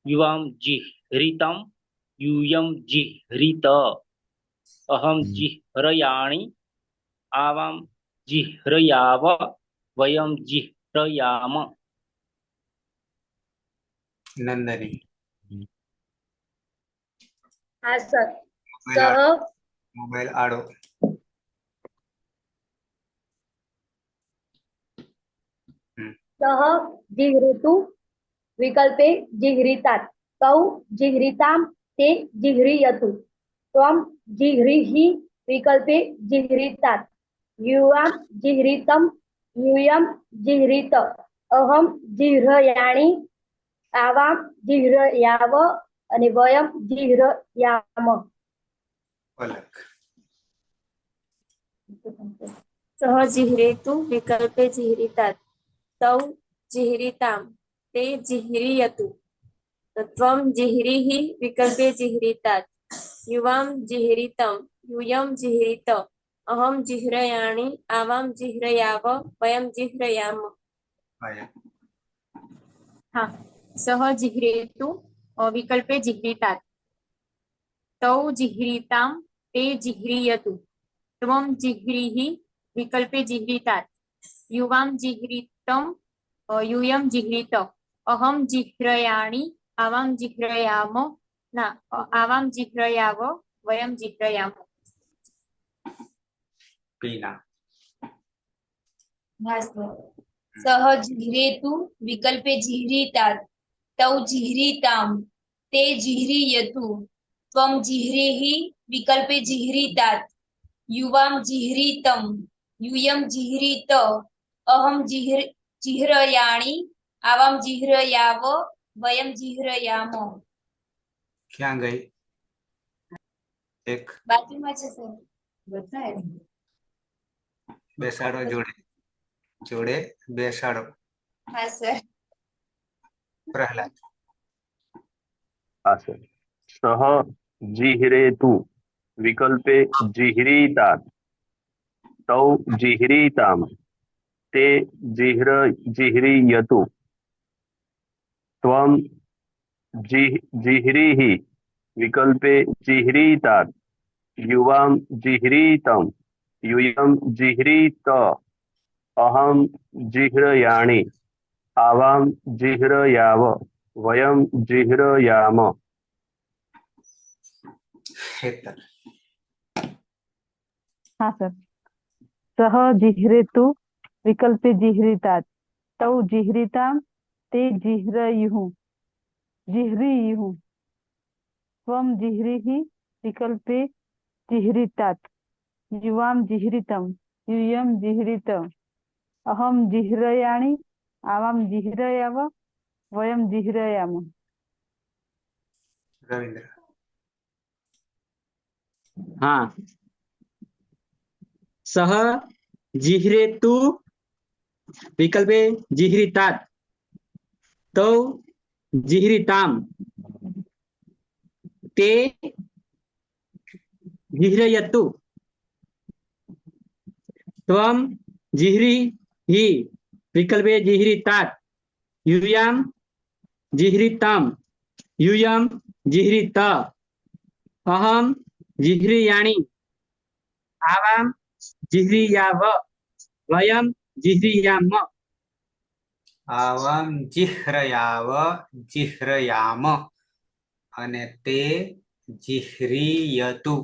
Speaker 3: युवां जिह्रीतं यूयं जिह्रीत. अहम जिह्रयाणि आवां जिह्रयाव वयं जिह्रयाम.
Speaker 1: नंदनी.
Speaker 11: हाँ सर.
Speaker 1: मोबाइल आड़ो.
Speaker 11: सह जिह्रेतु विकल्पे जिह्रीतात् तौ जिह्रीतां ते जिह्रीयतु. त्वं जिह्रीहि विकल्पे जिह्रीतात् युवां जिह्रीतं यूयं जिह्रीत. अहम जिह्रयाणि आवां जिह्रयाव અને વયમ जिह्रयाम.
Speaker 1: पलक.
Speaker 4: सह जिह्रेतु विकल्पे जिह्रीतात् तौ जिह्रीतां ते जिह्रीयतु. તો ત્વમ જીહરીહિ વિકલ્પે જીહરીતાत् યુવામ જીહરીતમ यूयम जिह्रित अहम जिह्रयाणि आवाम जिह्रयाव वयम जिह्रयाम हाँ सह जिह्रेतु विकल्पे जिह्रितात् तौ जिह्रितां ते जिह्रियतु त्वं जिह्रीहि विकल्पे जिह्रितात् युवां जिह्रितं यूयं जिह्रित अहम जिह्रयाणि आवां जिह्रयाम ना आवां जिह्रयाव वयम जिह्रयाम
Speaker 1: पीना
Speaker 11: सह जिह्रेतु विकल्पे जिह्रितात् तौ जिह्रितां ते जिह्रियतु त्वं जिह्रीहि विकल्पे जिह्रितात् युवां जिह्रितं यूयं जिह्रित अहं जिह्रयाणि आवां जिह्रयाव वयम जिह्रयाम
Speaker 1: क्या गई एक
Speaker 11: બાજુમાં છે સર બતાય
Speaker 1: બેસાડો જોડે જોડે બેસાડો
Speaker 11: હા સર
Speaker 1: प्रहलाद
Speaker 5: हाँ सर सह जिह्रेतु विकल्पे जिह्रीतात् तौ जिह्रीतां ते जिह्रीयतु त्वं जिह्रीहि विकल्पे जिह्रीतात् युवां जिह्रीतं यूयं जिह्रीत अहं जिह्रयाणि आवां जिह्रयाव वयं जिह्रयाम
Speaker 1: हेतल
Speaker 6: हाँ सर सह जिह्रेतु विकल्पे जिह्रितात् तौ जिह्रितां ते जिह्रयुः त्वं जिह्रीहि विकल्पे जिह्रितात् युवां जिह्रितं यूयं जिह्रित अहं जिह्रयाणि आवां जिह्रयाव वयं जिह्रयाम
Speaker 1: रविंद्र
Speaker 10: हाँ सह जिह्रेतु विकल्पे जिह्रितात् तौ जिह्रितां ते जिह्रयतु त्वं जिह्रीहि विकल्पे जिह्रितात् यूयां जिह्रितं यूयं जिह्रित अहं जिह्रयाणि आवां जिह्रयाव वयं जिह्रयाम
Speaker 1: आवाम जिह्रयाव जिह्रयाम અને તે जिह्रियतु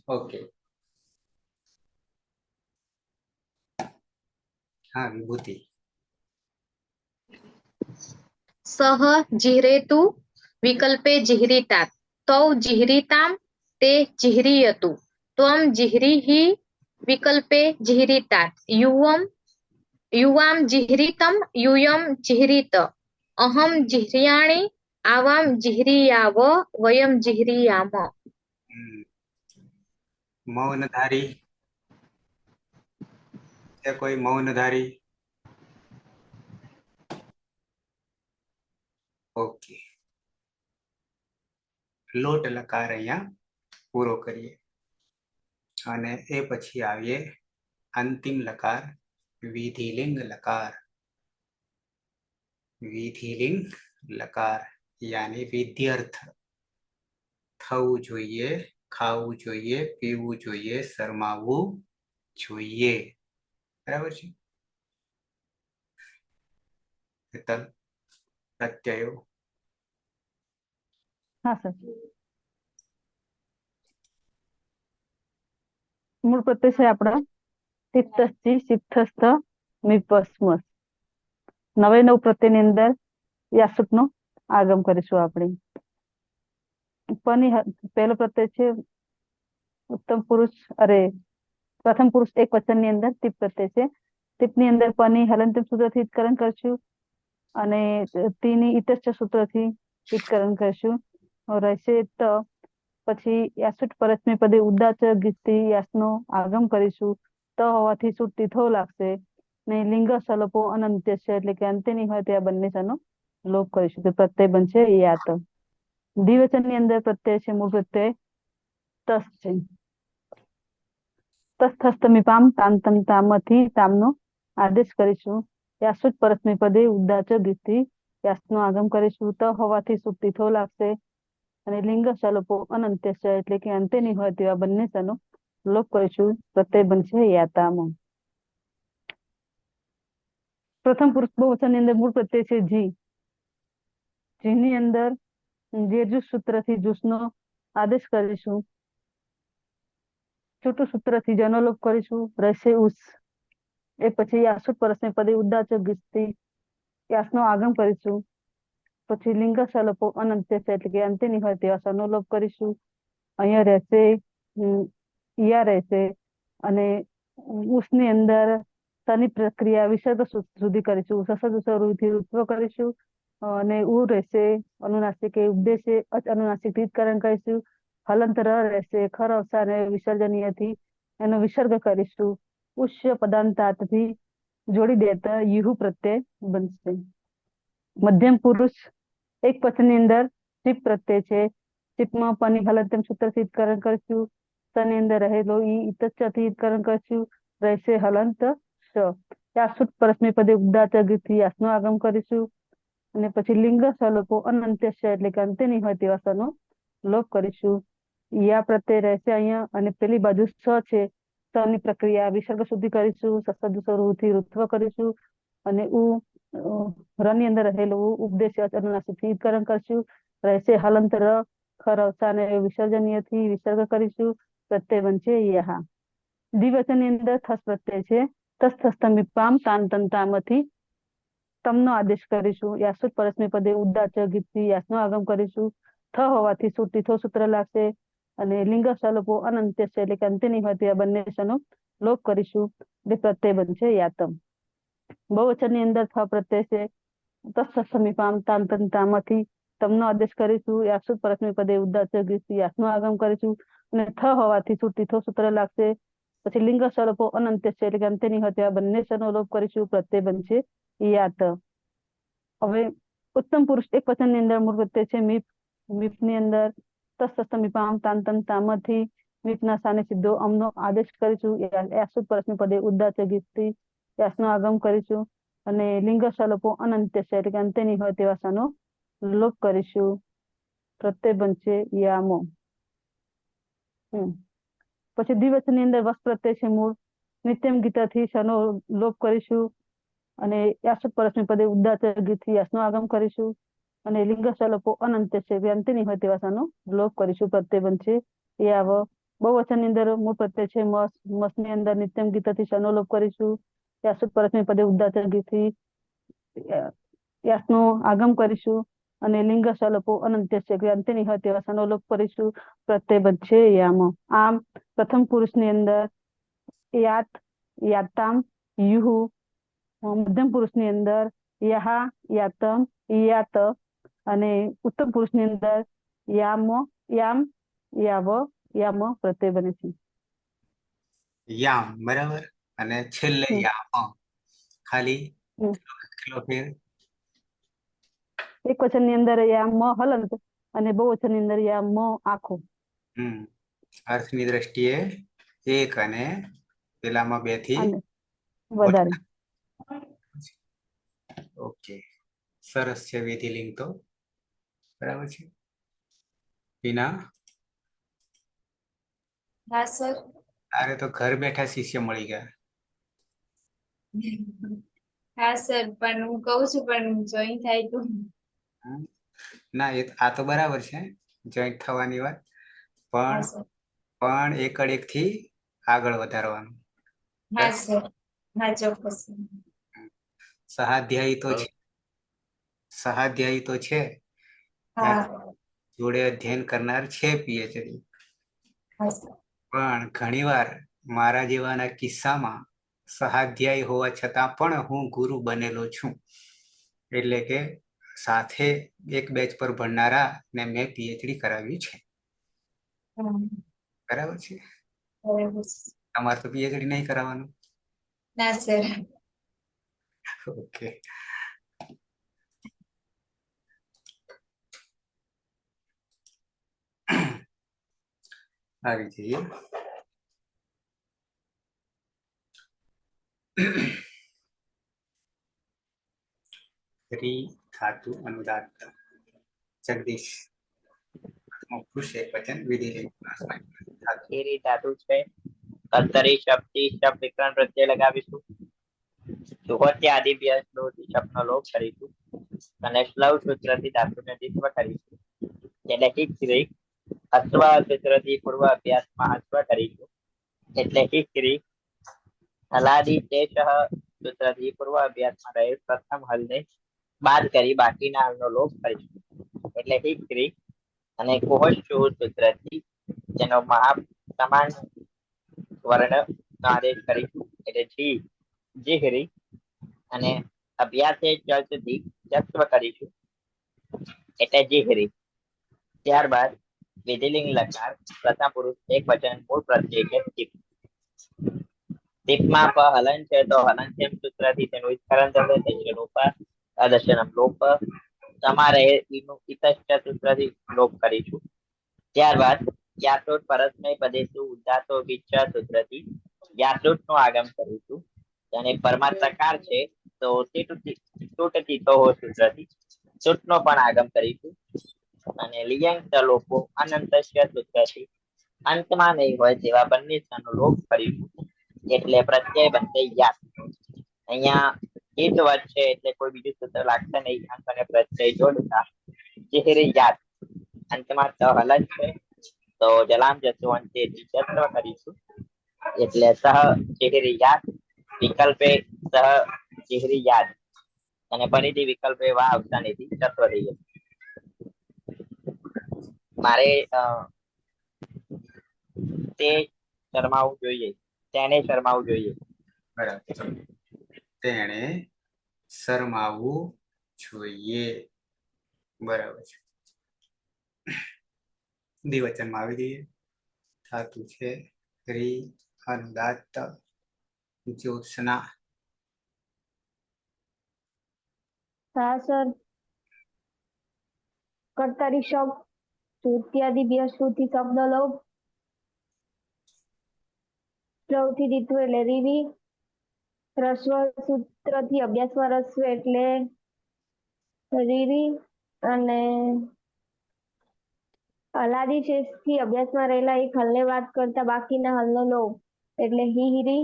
Speaker 1: ओके हाँ विभूति
Speaker 12: सह जिह्रेतु विकल्पे जिह्रितात् तौ जिह्रितां ते जिह्रियतु त्वं जिह्रीहि विकल्पे जिह्रितात् युवां जिह्रितं यूयं जिह्रित अहं जिह्रयाणि आवां जिह्रयाव वयं जिह्रयाम
Speaker 1: मौनधारी है कोई मौनधारी ओके લોટ લકાર અહીંયા પૂરો કરીએ અને એ પછી આવીએ અંતિમ લકાર વિધિલિંગ લકાર વિધિલિંગ લકાર યાની વિધ્યર્થ થવું જોઈએ ખાવું જોઈએ પીવું જોઈએ શરમાવવું જોઈએ બરાબર છે પ્રત્યયો
Speaker 6: हाँ सर मूळ प्रत्यय છે આપણા તિપ્તસ્થી સિપ્તસ્થ મિપસ્મસ 99 પ્રત્યયની અંદર યાસુકનો આગમ કરીશું આપણે પની પહેલો પ્રત્યય છે ઉત્તમ પુરુષ અરે પ્રથમ પુરુષ એક વચનની અંદર તિપ પ્રત્યય છે તિપની અંદર પની હલંતમ સૂત્રથી ઈત્કરણ કરશું અને તીની ઇતશ્ચ સૂત્રથી ઈત્કરણ કરશું રહેશે તો પછી યાસુટ પરસ્મય પદે ઉદાચ ગીસ્તી યાસનો આગમ કરીશું તો હોવાથી સુટ્ટી થો લાગશે ને લિંગ સલોપો અનંત્ય છે એટલે કે અંત્યની હોય ત્યાં બંને સનો લોપ કરીશું તો પ્રત્યય બનશે યાત. દ્વિવચનની અંદર પ્રત્યય છે મૂળ પ્રત્યય તસ છે. તસ્થસ્તમીપામ તાંતમ તામથી તામનો આદેશ કરીશું. યાસુટ પરસ્મય પદે ઉદાચ ગીતિ યાસનો આગમ કરીશું. ત હોવાથી સુક્તિ થો લાગશે અને લિંગ સલોપો અનંત્ય છે એટલે કે અંતે નહીં હોય તેવા બંને સનો લોપ કરીશું. પ્રત્યય બનશે યાતામ. પ્રથમ પુરુષ બહુવચનની અંદર મૂળ પ્રત્યય છે જી. જીની અંદર જે જુસ સૂત્રથી જુસનો આદેશ કરીશું. છૂટું સૂત્રથી જનો લોપ કરીશું. રહેશે ઉસ. એ પછી યાસુટ પરસ્મય પદે ઉદાચ ગીસ્તી યાસનો આગમ કરીશું. પછી લિંગ સલોપો અનંત્ય છે એટલે કે અંતે નહીં હોય તેવા સનો લોપ કરીશું. અહીંયા રહેશે યા રહેશે અને ઉસની અંદર સની પ્રક્રિયા વિસર્ગ સુધી કરીશું. સસદુસરુથી ઋત્વ કરીશું અને ઉ રહેશે અનુનાસિક ઉપદેશે અચ અનુનાસિક રીતકરણ કરીશું. હલંત ર રહેશે ખર અવસાને વિસર્જનીયથી એનો વિસર્ગ કરીશું. ઉષ્ય પદાંતાથી જોડી દેતા યુહુ પ્રત્યય બનશે. મધ્યમ પુરુષ એક વચનની અંદર ચીપ પ્રત્યય છે. ચીપમાં પની હલંતમ સૂત્રથી ઈતકરણ કરીશું. સની અંદર રહેલો ઈ ઇતચ્ચથી ઈતકરણ કરીશું. રહેશે હલંત શ. યાસુટ પરસ્મય પદે ઉદાચ ગીતથી યાસનો આગમ કરીશું અને પછી લિંગ સલોપો અનંત્ય છે એટલે કે અંતે નહીં હોય તેવા સનો લોપ કરીશું. યા પ્રત્યય રહેશે અહીંયા અને પેલી બાજુ સ છે. સની પ્રક્રિયા વિસર્ગ સુધી કરીશું. સસદુસરુથી ઋત્વ કરીશું અને ઉ રની અંદર રહેલું ઉપદેશ અનુનાસિકથી ઈતકરણ કરીશું. રહેશે હલંત ર ખર અવસાને વિસર્જનીયથી વિસર્ગ કરીશું. પ્રત્યય બનશે યહા. દ્વિવચનની અંદર થસ પ્રત્યય છે. તસ્થસ્તમીપામ તાંતંતામથી તમનો આદેશ કરીશું. યાસુટ પરસ્મય પદે ઉદાચ ગીતથી યાસનો આગમ કરીશું. થ હોવાથી સુટી થો સૂત્ર લાગશે અને લિંગ સલોપો અનંત્ય છે એટલે કે અંતે નહીં હોય તેવા બંને સનો લોપ કરીશું. એટલે પ્રત્યય બનશે યાતમ. બહુવચનની અંદર થ પ્રત્યય છે. તસ્થસ્તમીપામ તાંતંતામથી તમનો આદેશ કરીશું. યાસુટ પરસ્મય પદે ઉદાચ ગીતથી યાસનો આગમ કરીશું અને થ હોવાથી સુટી થો સૂત્ર લાગશે. પછી લિંગ સલોપો અનંત્ય છે એટલે કે અંતે નહીં હોય તેવા બંને સનો લોપ કરીશું. પ્રત્યય બનશે યાત. હવે ઉત્તમ પુરુષ એક વચનની અંદર મૂળ પ્રત્યય છે મીપ. મીપની અંદર તસ્થસ્તમીપામ તાંતંતામથી મીપના સ્થાને સીધો અમનો આદેશ કરીશું. યાસુટ પરસ્મય પદે ઉદાચ ગીતથી યાસનો આગમ કરીશું અને લિંગ સલોપો અનંત્ય છે એટલે કે અંતે નહીં હોય તેવા સનો લોપ કરીશું. પ્રત્યય બનશે યામો. પછી દ્વિવચનની અંદર વસ પ્રત્યય છે મૂળ. નિત્યમ ગીતાથી સનો લોપ કરીશું અને યાસુટ પરસ્મય પદે ઉદાચ ગીતથી યાસનો આગમ કરીશું અને લિંગ સલોપો અનંત્ય છે અંતે નહીં હોય તેવા સનો લોપ કરીશું. પ્રત્યય બનશે યાવ. બહુવચનની અંદર મૂળ પ્રત્યય છે મસ. મસની અંદર નિત્યમ ગીતાથી સનો લોપ કરીશું. યાસુટ પરસ્મય પદે ઉદાચ ગીતથી યાસનો આગમ કરીશું અને લિંગ સલોપો અનંત્ય છે કે અંતે નહીં હોય તેવા સનો લોપ કરીશું. પ્રત્યય બનશે યામ. આમ પ્રથમ પુરુષની અંદર યાત યાતામ યુહુ. મધ્યમ પુરુષની અંદર યહા યાતમ યાત અને ઉત્તમ પુરુષની અંદર યામ યામ યાવ યામ પ્રત્યય બને છે.
Speaker 1: યામ બરાબર અને છેલ્લે યામ. ખાલી કેટલો ફેર?
Speaker 6: એક વચનની અંદર યામ હલંત અને બહુવચનની અંદર યામ આખો.
Speaker 1: અર્થની દ્રષ્ટિએ એક અને પેલામાં બે થી
Speaker 6: વધારે.
Speaker 1: ઓકે, સરસ છે વિધિલિંગ તો. બરાબર છે બીના?
Speaker 11: હા સર.
Speaker 1: તારે તો ઘર બેઠા શિષ્ય મળી ગયા.
Speaker 11: હા સર પણ હું કહું છું પણ જોઈન થાય તો.
Speaker 1: ના આ તો બરાબર છે જોઈન્ટ થવાની વાત, પણ એકડ એક થી આગળ વધારવાનું.
Speaker 11: હા સર. હા ચોક્કસ.
Speaker 1: સહાધ્યાયી તો છે, સહાધ્યાયી તો છે, જોડે અધ્યયન કરનાર છે પીએચડી. પણ ઘણીવાર મારા જેવાના કિસ્સામાં સહાધ્યાયી હોવા છતાં પણ હું ગુરુ બનેલો છું. એટલે કે સાથે એક બેચ પર ભણનારા ને મેં પીએચડી કરાવ્યું છે. બરાબર છે? તમારે તો પીએચડી નહીં કરાવવાનું?
Speaker 11: ના સર.
Speaker 1: ઓકે. આવી જઈએ. રી ધાતુ અનુદાત્ત. જગદીશ પુરુષ એક વચન વિધિલિંગ ધાતુ.
Speaker 9: હિરી ધાતુ છે. કર્તરી શબ્દથી શબ્દ વિકરણ પ્રત્યય લગાવીશું. સુહોત્ય આદિ શબ્દનો લોપ કરીશું અને શ્લવ સૂત્રથી ધાતુને દ્વિત્વ કરીશું. એટલે હિક્રી અથવા સૂત્રથી પૂર્વ અભ્યાસમાં હસ્વ કરીશું. એટલે હિક્રી હલાદી શેષ સૂત્રથી પૂર્વ અભ્યાસમાં રહેલ પ્રથમ હલને બાદ કરી બાકીના હલનો લોપ કરીશું. એટલે હિક્રી અને કોહસ્યુ સૂત્રથી જેનો સમાન વર્ણ નો આદેશ કરીશું. એટલે જીહરી અને અભ્યાસે ચલથી જત્વ કરીશું. એટલે જીહરી. ત્યારબાદ વિધિલિંગ લકાર પ્રથમ પુરુષ એક વચન મૂળ પ્રત્યય છે ટીપ. ટીપમાં પ હલન છે તો હલનચેમ સૂત્રથી તેનું વિસ્તરણ થશે. તેનું અદર્શનમ લોપ તમારે ઇતશ્ચ સૂત્રથી લોપ કરીશું. ત્યારબાદ યાસોટ પરસ્મય પદેશુ ઉદાતો વિચ્છ સૂત્રથી યાસોટ નું આગમ કરીશું. અને પરમાત્મકાર છે તો તૂટતી તો સૂત્રથી સૂટ નો પણ આગમ કરીશું. અને લિયંગ લોપો અનંતસ્ય સૂત્રથી અંતમાં નહીં હોય તેવા બંને સ્થાનો લોપ કરીશું. એટલે પ્રત્યય બંને યાદ. અહીંયા હિત વચ્ચે એટલે કોઈ બીજું સૂત્ર લાગશે નહીં. અંત અને પ્રત્યય જોડતા ચહેરે યાદ. અંતમાં ત હલન છે તો જલામ જતું અંતે જત્વ કરીશું. એટલે સહ ચહેરી યાદ વિકલ્પે સહ ચહેરી યાદ અને ફરીથી વિકલ્પે વા અવસાનેથી તત્વ થઈ જશે. મારે તે શરમાવું જોઈએ, તેને શરમાવું જોઈએ.
Speaker 1: બરાબર. તેણે શરમાવું જોઈએ. બરાબર છે. દ્વિવચનમાં આવી જઈએ. ધાતુ છે રી અનુદાત્ત જ્યોત્સના.
Speaker 2: હા સર. કર્તરી શબ્દ ઇત્યાદિ વ્યસ્તુથી શબ્દ લોપ. શ્લવથી દીધું એટલે રીવી. રસ્વ સૂત્રથી અભ્યાસમાં રસ્વ એટલે રીરી. અને હલાદી શેષથી અભ્યાસમાં રહેલા એક હલને વાત કરતા બાકીના હલનો લોપ એટલે હિહરી.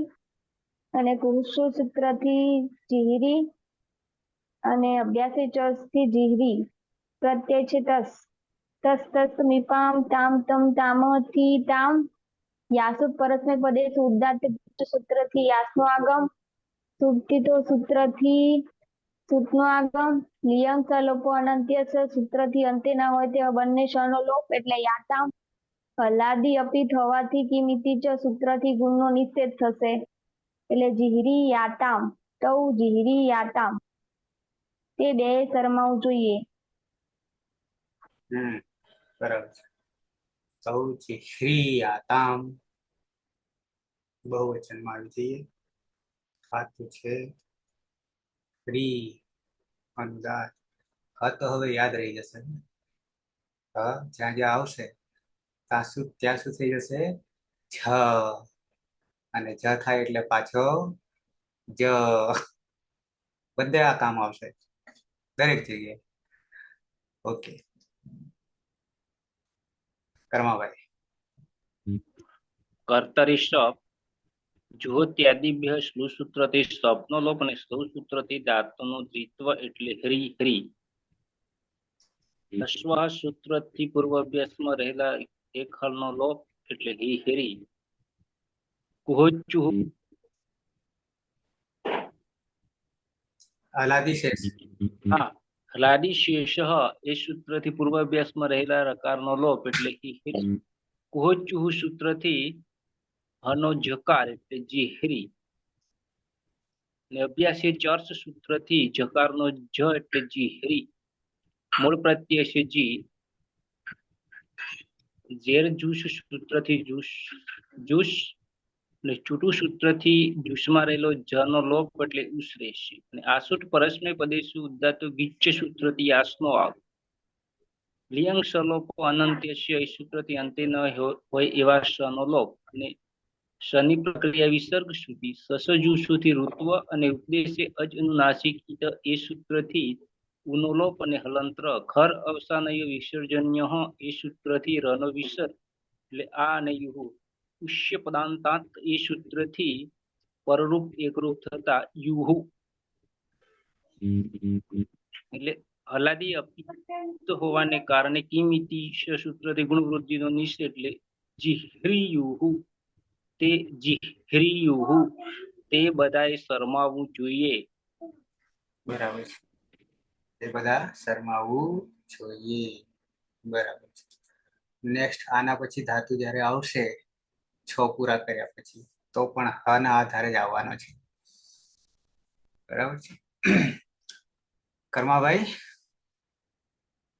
Speaker 2: અને પુરુષો સૂત્રથી જીહરી અને અભ્યાસી ચસથી જીહરી. પ્રત્યય છે તસ. તસ તસ મીપામ તામ તમ તામથી તામ. યાસુટ પરસ્મય પદેશ ઉદાત્ત સૂત્રથી યાસનો આગમ. સુપ્તિતો સૂત્રથી સૂતનો આગમ. લિયંગ લોપો અનંત્ય સૂત્રથી અંતે ના હોય તેવા બંને શનો લોપ એટલે યાતામ. હલાદી અપિત હોવાથી કિમિતિ ચ સૂત્રથી ગુણનો નિષેધ થશે. એટલે જીહરી યાતામ. તૌ જીહરી યાતામ. તે બે શરમાવું જોઈએ.
Speaker 1: બરાબર છે. સૌ જીહરી યાતામ બહુવચનમાં આવી જઈએ. ધાતુ છે રી અનુદાત્ત. હા તો હવે યાદ રહી જશે. જ્યાં જ્યાં આવશે ત્યાં શું થઈ જશે? છ. અને જ થાય એટલે પાછો જ. બધે આ કામ આવશે દરેક જગ્યાએ. ઓકે કર્માભાઈ.
Speaker 3: કર્તરી શબ્દ જ્યોત્યાદિભ્ય શ્લુસૂત્રથી શબ્દનો લોપ અને શ્લુસૂત્રથી ધાતુનો દ્વિત્વ એટલે હરી હરી. અશ્વા સૂત્રથી પૂર્વ અભ્યાસમાં રહેલા એક હલનો લોપ એટલે હિ હરી. કુહોચ્ચુહ
Speaker 1: હલાદી શેષ.
Speaker 3: હા હલાદી શેષ એ સૂત્રથી પૂર્વ અભ્યાસમાં રહેલા રકારનો લોપ એટલે હિ હરી. કુહોચ્ચુહ સૂત્રથી હનો જકાર એટલે જીહરી. ને અભ્યાસી ચર્ચ સૂત્રથી જકારનો જ એટલે જીહરી. મૂળ પ્રત્યય છે જી. ઝેર જુશ સૂત્રથી જુશ ને ચૂટું સૂત્રથી જુશમાં રહેલો જનો લોપ એટલે ઉસ રહેશે. અને આસુટ પરસ્મય પદેશુ ઉદાત્ત ગિચ્છ સૂત્રથી યાસનો આગ. લિયંગ સલોપો અનંત્યસ્ય એ સૂત્રથી અંતે ન હોય એવા શનો લોપ અને શની પ્રક્રિયા વિસર્ગ સુધી સસજુષુથી ઋત્વ અને ઉપદેશે અજ અનુનાસિક એ સૂત્રથી ઉનોલોપ અને હલંત્ર ખર અવસાનય વિસર્જન્ય એ સૂત્રથી રનો વિસર્ગ એટલે આ અને યુહુ પુષ્ય પદાંતાંત એ સૂત્રથી પરરૂપ એકરૂપ થતા યુહુ એટલે હલાદી અપિત્ત હોવાને કારણે કિમિતિ સૂત્રથી ગુણવૃદ્ધિનો નિશ્ચય એટલે જીહ્રિયુહુ તે જીહ્રિયુહુ તે બધાએ શરમાવવું જોઈએ.
Speaker 1: બરાબર છે. તે બધા શરમાવવું જોઈએ. બરાબર છે. નેક્સ્ટ આના પછી ધાતુ જ્યારે આવશે 6 પૂરા કર્યા પછી તો પણ હ ના આધારે જ આવવાનો છે. બરાબર છે. કર્માભાઈ,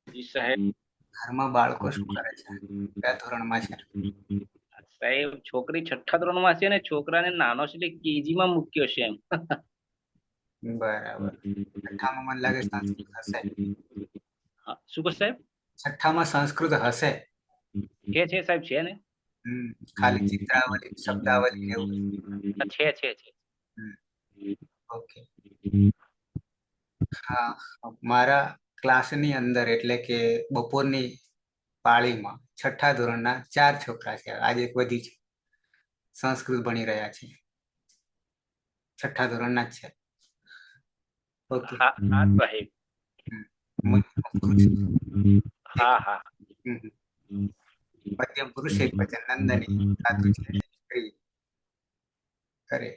Speaker 3: જી સાહેબ.
Speaker 1: ઘરમાં બાળકો શું કરે છે? કયા ધોરણમાં છે?
Speaker 3: સાહેબ છોકરી 6ઠ્ઠા ધોરણમાં છે ને છોકરાને નાનો છે એટલે કેજી માં મૂક્યો છે એમ.
Speaker 1: બરાબર. 6ઠ્ઠામાં મને લાગે સંસ્કૃત હશે.
Speaker 3: હા, શું કહો સાહેબ?
Speaker 1: 6ઠ્ઠામાં સંસ્કૃત હશે.
Speaker 3: છે સાહેબ, છે ને.
Speaker 1: ખાલી ચિત્રાવલી, શબ્દાવલી એવું.
Speaker 3: છે.
Speaker 1: ઓકે. હા, મારા ક્લાસની અંદર એટલે કે બપોરની પાળીમાં 6ઠ્ઠા ધોરણના 4 છોકરા છે. આજે એક વધી છે. સંસ્કૃત ભણી રહ્યા છે. 6ઠ્ઠા ધોરણના જ છે. ઓકે.
Speaker 3: હા સાહેબ. હા.
Speaker 1: મધ્યમ પુરુષ એક વચન નંદની ધાતુ છે ક્રિ કરે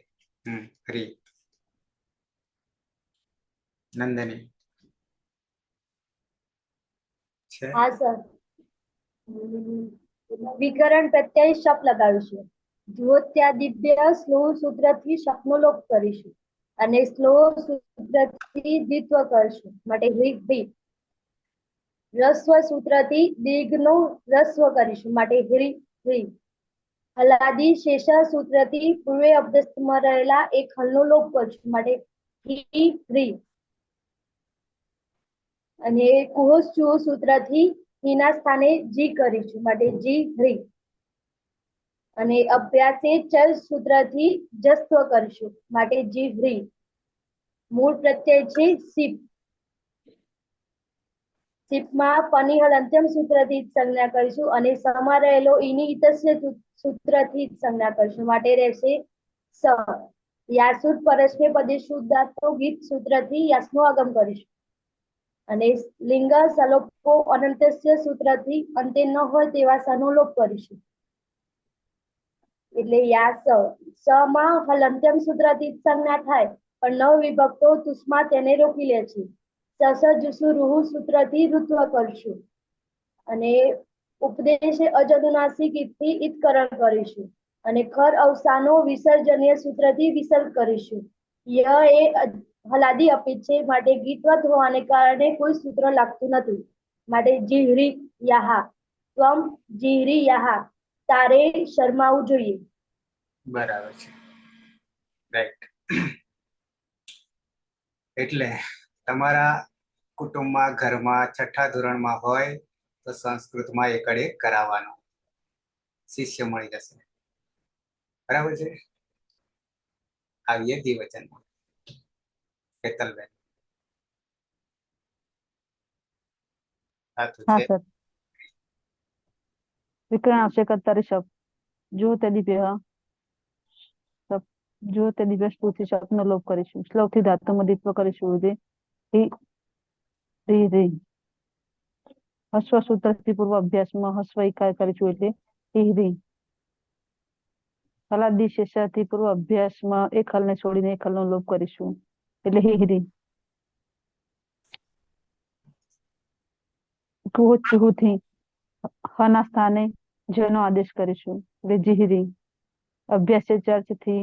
Speaker 1: ક્રિ નંદની છે.
Speaker 2: હા સર. વિકરણ પ્રત્યય શપ લગાવીશું. જો ત્યાં દિવ્ય સ્લોહ સૂત્રથી શપનો લોપ કરીશું અને સ્લોહ સૂત્રથી દ્વિત્વ કરશું માટે હ્રી. રસ્વ સૂત્રથી દીર્ઘનો રસ્વ કરીશું માટે હ્રી. હલાદી શેષા સૂત્રથી પૂર્વે અભ્યસ્તમાં રહેલા એક હલનો લોપ કરશું માટે હ્રી. અને કુહોસ ચુહો સૂત્રથી હીના સ્થાને જી કરીશું માટે જી હ્રી. અને અભ્યાસે ચલ સૂત્રથી જસ્ત્વ કરીશું માટે જી હ્રી. મૂળ પ્રત્યય છે સીપ. સીપમાં પની હલ અંત્યમ સૂત્રથી સંજ્ઞા કરીશું અને સમા રહેલો ઈની ઇતસ્ય સૂત્રથી સંજ્ઞા કરીશું માટે રહેશે સ. યાસુદ પરસ્મે પદે શુદ્ધાતો ગીત સૂત્રથી યાસનો આગમ કરીશું અને લિંગ સલોપો અનંતસ્ય સૂત્રથી અંતે ન હોય તેવા સનો લોપ કરીશું એટલે યાસ સ માં હલંત્યમ સૂત્રથી સંજ્ઞા થાય પણ ન વિભક્તો તુષ્મા તેને રોકી લે છે. સસ જુસુ રૂહુ સૂત્રથી ઋત્વ કરશું અને ઉપદેશે અજનુનાસિક ઇતથી ઇતકરણ કરીશું અને ખર અવસાનો વિસર્જનીય સૂત્રથી વિસર્ગ કરીશું. ય એ હલાદી અપિત છે માટે ગીતવત હોવાને કારણે કોઈ સૂત્ર લાગતું નથી માટે જીહરી યાહા ત્વમ જીહરી યાહા તારે શરમાવું જોઈએ.
Speaker 1: બરાબર છે. રાઈટ. એટલે તમારા કુટુંબમાં ઘરમાં 6ઠ્ઠા ધોરણમાં હોય તો સંસ્કૃતમાં એકડે કરાવવાનો શિષ્ય મળી જશે. બરાબર છે. આવીએ દ્વિવચનમાં. કેતલબેન.
Speaker 6: હા સર. વિકરણ આવશે કર્તારી શબ્દ જો તે દિવ્ય જો તે દિવ્ય સ્તુતિ શબ્દનો લોપ કરીશું. શ્લોકથી ધાતુમાં દ્વિત્વ કરીશું. હસ્વ સૂત્રથી પૂર્વ અભ્યાસમાં હસ્વ ઇકાર કરીશું એટલે હિહરી. હલાદી શેષાથી પૂર્વ અભ્યાસમાં એક હલને છોડીને એક હલનો લોપ કરીશું એટલે હિહરી. ચુહુથી હના સ્થાને જનો આદેશ કરીશું એટલે જીહરી. અભ્યાસે ચર્ચથી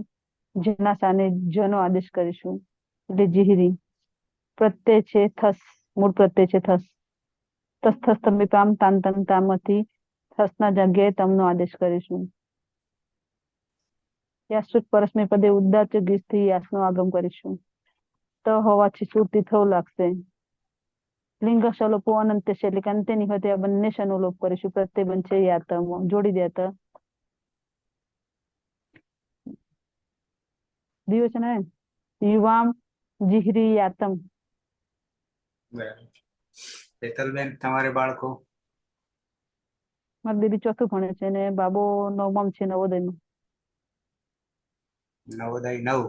Speaker 6: જના સ્થાને જનો આદેશ કરીશું એટલે જીહરી. પ્રત્યય છે થસ. મૂળ પ્રત્યય છે થસ. તસ્થસ્થ તંબિપામ તામથી થસના જગ્યાએ તમનો આદેશ કરીશું. યાસુટ પરસ્મય પદે ઉદ્દાચ ગીતથી યાસનો આગમ કરીશું. તો હોવાથી સુરતી થવું લાગશે લિંગ સલોપો અનંત્ય છે એટલે કે અંત્યની હોય તે બંને શનો લોપ કરીશું. પ્રત્યય બનશે યાતમ. જોડી દે તો દ્વિવચન હે યુવામ જીહરી યાતમ.
Speaker 1: બરાબર. હેતલબેન, તમારે બાળકો?
Speaker 6: મારી બેબી ચોથું ભણે છે અને બાબો નવમામ છે નવોદયમાં.
Speaker 1: નવોદય 9.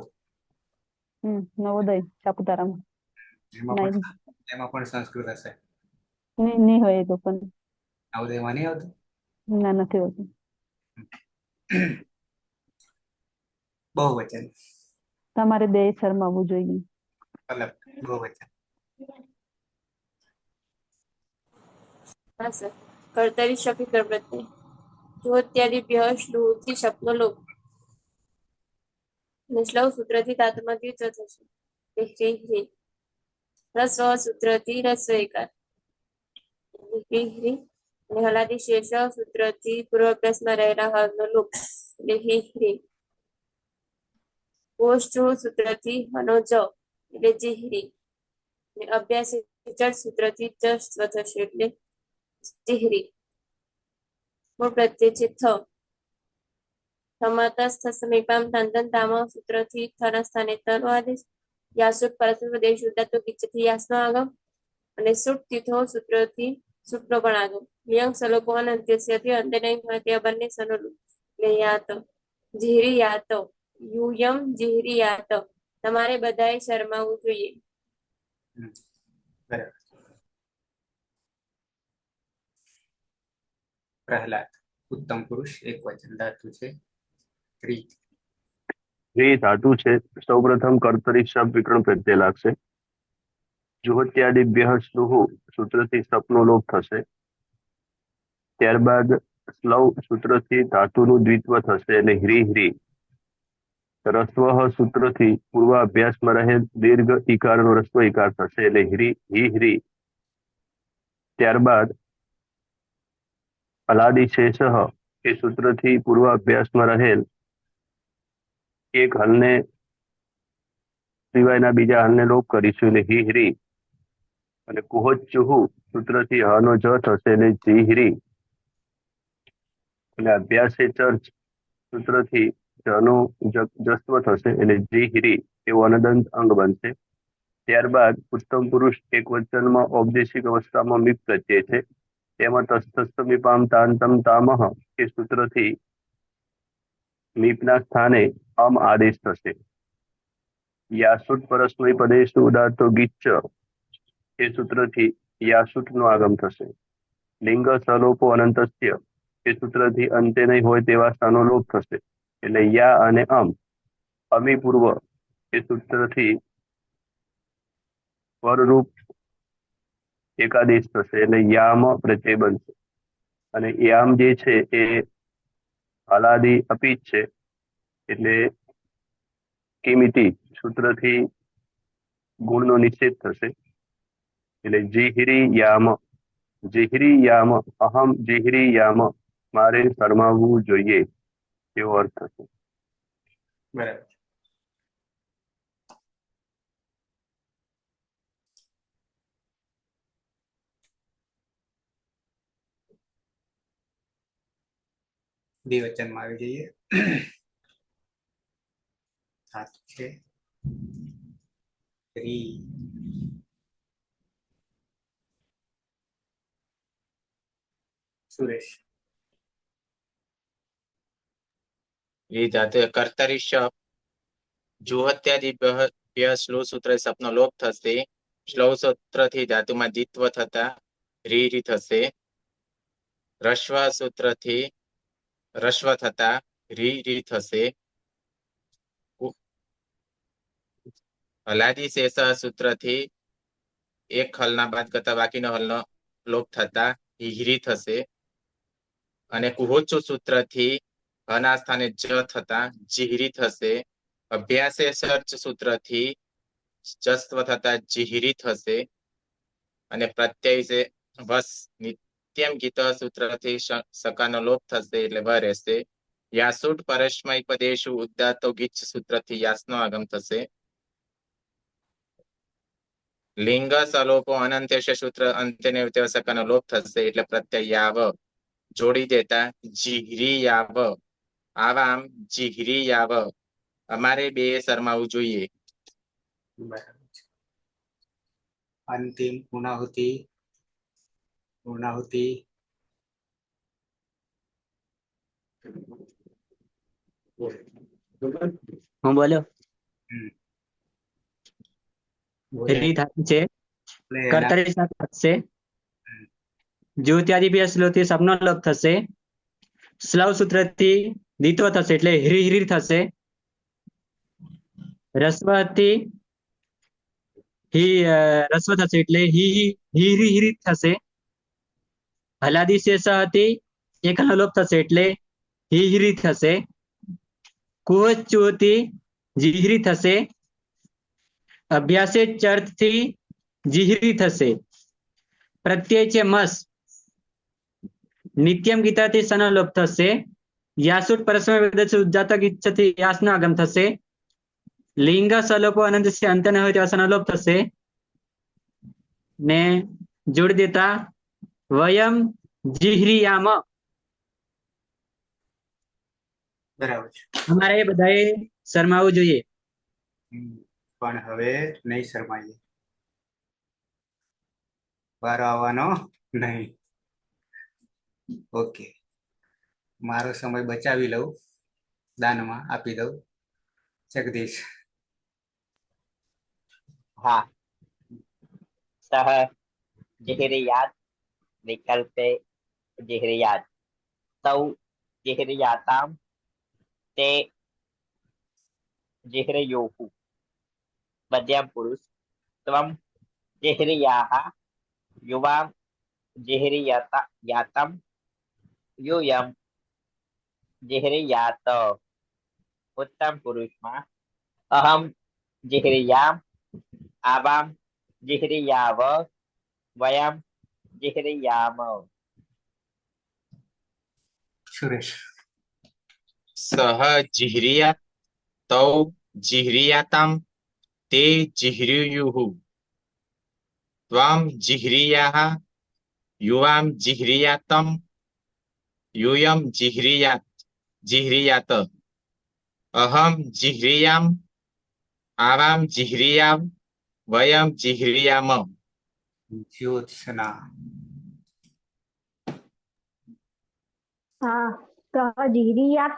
Speaker 6: નવોદય સાપુતારામાં.
Speaker 1: એમાં પણ સંસ્કૃત હશે?
Speaker 6: નહીં હોય એ લોકો
Speaker 1: નવોદયમાં નહીં આવતું?
Speaker 6: ના, નથી હોતું.
Speaker 1: બહુવચન.
Speaker 6: તમારે બે શરમાવવું જોઈએ.
Speaker 1: અલગ બહુવચન.
Speaker 4: હા સર. કર્તરી શપી પ્રત્યય જો ઇત્યાદિભ્ય શ્લુથી શબ્દનો લોપ નિશ્લવ સૂત્રથી ધાતુમાં દ્વિત્વ થશે. હ્રી હ્રી. રસ્વ સૂત્રથી રસ્વ એકાર. હ્રી હ્રી. અને હલાદી શેષ સૂત્રથી પૂર્વાભ્યાસમાં રહેલા હળનો લોપ એટલે હી હ્રી. કોષ સૂત્રથી હનો જ એટલે જીહરી. અને અભ્યાસ જળ સૂત્રથી જ સ્વ થશે એટલે જીહરી. મૂળ પ્રત્યય છે થ. થમતસ્થ સમીપામ તંતન તામ સૂત્રથી થના સ્થાને તનો આદેશ. યાસુટ પરસ્પર દેશ ઉદાતો કિચ્છથી યાસનો આગમ. અને સુટ તીથો સૂત્રથી સુટનો પણ આગમ. લિયંગ સલોપો અનંત્યસ્યથી અંતે નહીં હોય તે બંને સનો એટલે યાત. જીહરી યાત. યુયમ જીહરી યાત. તમારે બધાએ શરમાવવું જોઈએ.
Speaker 1: બરાબર. પ્રહલાદ ઉત્તમ પુરુષ એક વચન ધાતુ છે. રીત
Speaker 5: ધાતુ છે. સૌપ્રથમ કર્તરી શબ્દ વિકરણ પ્રત્યય લાગશે. જુહોત્યાદિભ્ય સ્લુહુ સૂત્રથી સપનો લોપ થશે. ત્યારબાદ સ્લવ સૂત્રથી ધાતુનું દ્વિત્વ થશે અને હ્રી હ્રી. રસ્વ સૂત્રથી પૂર્વાભ્યાસમાં રહેલ દીર્ઘ ઈકારનો રસ્વ ઈકાર થશે એટલે હ્રી હી હ્રી. ત્યારબાદ અલાદિ શેષ એ સૂત્રથી પૂર્વાભ્યાસમાં રહેલ એક હલને સિવાયના બીજા હલને લોપ કરીશું એટલે હી હ્રી. અને કુહોચ્ચુહુ સૂત્રથી હનો જ થશે એટલે જીહરી. અને અભ્યાસે ચર્ચ સૂત્રથી જનો જસ્વ થશે એટલે જીહરી. એવું અનદંત અંગ બનશે. ત્યારબાદ ઉત્તમ પુરુષ એક વચનમાં ઔપદેશિક અવસ્થામાં મિપ પ્રત્યય છે. તેમાં તસ્તમીપામ તાંતમ તામહ એ સૂત્રથી મીપના સ્થાને અમ આદેશ થશે. યાસુટ પરસ્મય પદેશુ ઉદાતો ગિચ્ચ એ સૂત્રથી યાસુટ નું આગમ થશે. લિંગ સલોપો અનંતસ્ય એ સૂત્રથી અંતે નહીં હોય તેવા સ્થાનો લોપ થશે એટલે યા અને અમી પૂર્વ એ સૂત્રથી પરરૂપ એકાદેશ થશે એટલે યામ પ્રત્યય બનશે. અને યામ જે છે એ હલાદી અપી છે એટલે કિમિતિ સૂત્રથી ગુણનો નિષેધ થશે એટલે જીહરી યામ. જીહરી યામ અહમ જીહરી યામ. મારે શરમાવવું જોઈએ એવો અર્થ થશે.
Speaker 1: બરાબર. દ્વિવચનમાં આવી જઈએ. ધાતુ છે રી. સુરેશ.
Speaker 7: એ ધાતુ કર્તરી શબ્દ જુહોત્યાદિભ્ય શ્લોક સૂત્ર સપનો લોપ થશે. શ્લોક સૂત્રથી ધાતુમાં દ્વિત્વ થતા રી રી થશે. રસ્વ સૂત્રથી રસ્વ થતા રી રી થશે. હલાદી શેષ સૂત્રથી એક હલના બાદ કરતા બાકીનો હલનો લોપ થતા હિહરી થશે. અને કુહોચ્ચુ સૂત્રથી હના સ્થાને જ થતા જીહરી થશે. અભ્યાસે સર્ચ સૂત્રથી જસ્વ થતા જીહરી થશે. અને પ્રત્યય છે વસ નિત્યમ ગીત સૂત્રથી સકાનો લોપ થશે એટલે વ રહેશે. યાસુટ પરસ્મય પદેશુ ઉદાતો ગીચ સૂત્રથી યાસનો આગમ થશે. લિંગ સલોપો અનંત્યસ્ય સૂત્ર અંત્યનેવત્યવસકનો લોપ થશે એટલે પ્રત્યય યાવ જોડી દેતા જીહરી યાવ આવામ જીહરી યાવ અમારે બે શરમાવું જોઈએ.
Speaker 1: બરાબર છે. અંતિમ પૂર્ણાહુતિ પૂર્ણાહુતિ
Speaker 10: હું બોલ્યો
Speaker 1: હમ.
Speaker 10: હેરી ધાતુ છે
Speaker 1: એટલે એના
Speaker 10: કર્તરી સાથે થશે જ્યોત્યાદિ શ્લોથી સબનો લોપ થશે સ્લવ સૂત્રથી દ્વિત્વ થશે એટલે હિરી હિરી થશે રસ્વથી રસ્વ થશે એટલે હિરી હિરી થશે હલાદી શેષ હતી એકનો લોપ થશે એટલે હિરી થશે કુહચુથી જીહરી થશે અભ્યાસે ચર્ચથી જીહરી થશે પ્રત્યય છે મસ નિત્યમ ગીતાથી સનો લોપ થશે યાસુટ પરસ્મય વેદસ્ય ઉદ્જાતક ઈચ્છથી યાસનો આગમ થશે લિંગ સલોપો અનંત છે અંત ન હોય તેવા સનો લોપ થશે ને જોડી દેતા વયમ જીહરીયામ
Speaker 1: બરાબર છે.
Speaker 10: અમારે બધાએ શરમાવું જોઈએ.
Speaker 1: પણ હવે નહીં શરમાઈએ, વારો આવવાનો નહીં. ઓકે, મારો સમય બચાવી લઉં, દાનમાં આપી દઉં. જગદીશ.
Speaker 9: હા. સહ જીહરિયાત વિકલ્પે જીહરિયાત તૌ જીહરિયાતામ તે જીહરયોઃ મધ્યમ પુરુષ ત્વમ જીહરિયાઃ યુવામ જીહરિયાતમ યુયમ જીહરિયાત ઉત્તમ પુરુષમાં અહમ જીહરિયામ આવામ જીહરિયાવ વયમ જીહરિયામ.
Speaker 1: સુરેશ.
Speaker 7: સહ જીહરિયાત તૌ જીહરિયાતામ તે જીહ્રયુઃ ત્વમ જીહરિયાઃ યુવામ જીહરિયાતમ યુયમ જીહરિયાત અહમ જીહરિયામ આવામ જીહરિયાવ વયમ જીહરિયામ.
Speaker 1: જ્યોત્સના.
Speaker 2: હા. સહ જીહરિયાત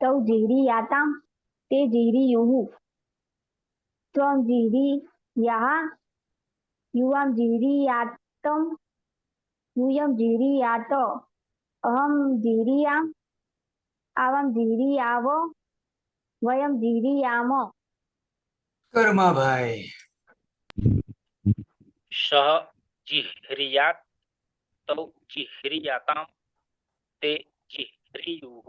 Speaker 2: તૌ જીહરિયાતામ તે જીહરિયુઃ ત્વમ જીહરિયાઃ યુવામ જીહરિયાતમ યુયમ જીહરિયાત અહમ જીહરિયામ આવામ જીહરિયાવ વયમ જીહરિયામ.
Speaker 1: કર્માભાઈ.
Speaker 3: સહ જીહ્રિયાત તૌ જીહ્રિયાતામ તે જીહ્રિયુઃ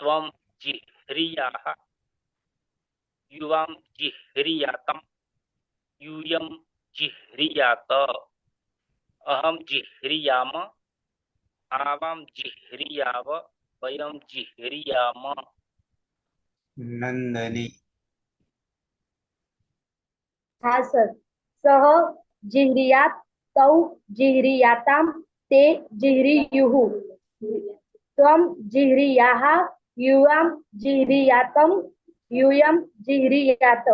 Speaker 3: ત્વમ જીહ્રિયાઃ યુવામ જીહ્રિયાતમ યુયમ જીહ્રિયાત અહમ જીહ્રિયામ આવામ જીહ્રિયાવ વયમ જીહ્રિયામ.
Speaker 1: નંદની.
Speaker 13: હા સર. સહ જીહરિયાત તૌ જીહરિયાતામ તે જીહરિયુઃ ત્વમ જીહરિયાઃ યુવામ જીહરિયાતમ યુયમ જીહરિયાત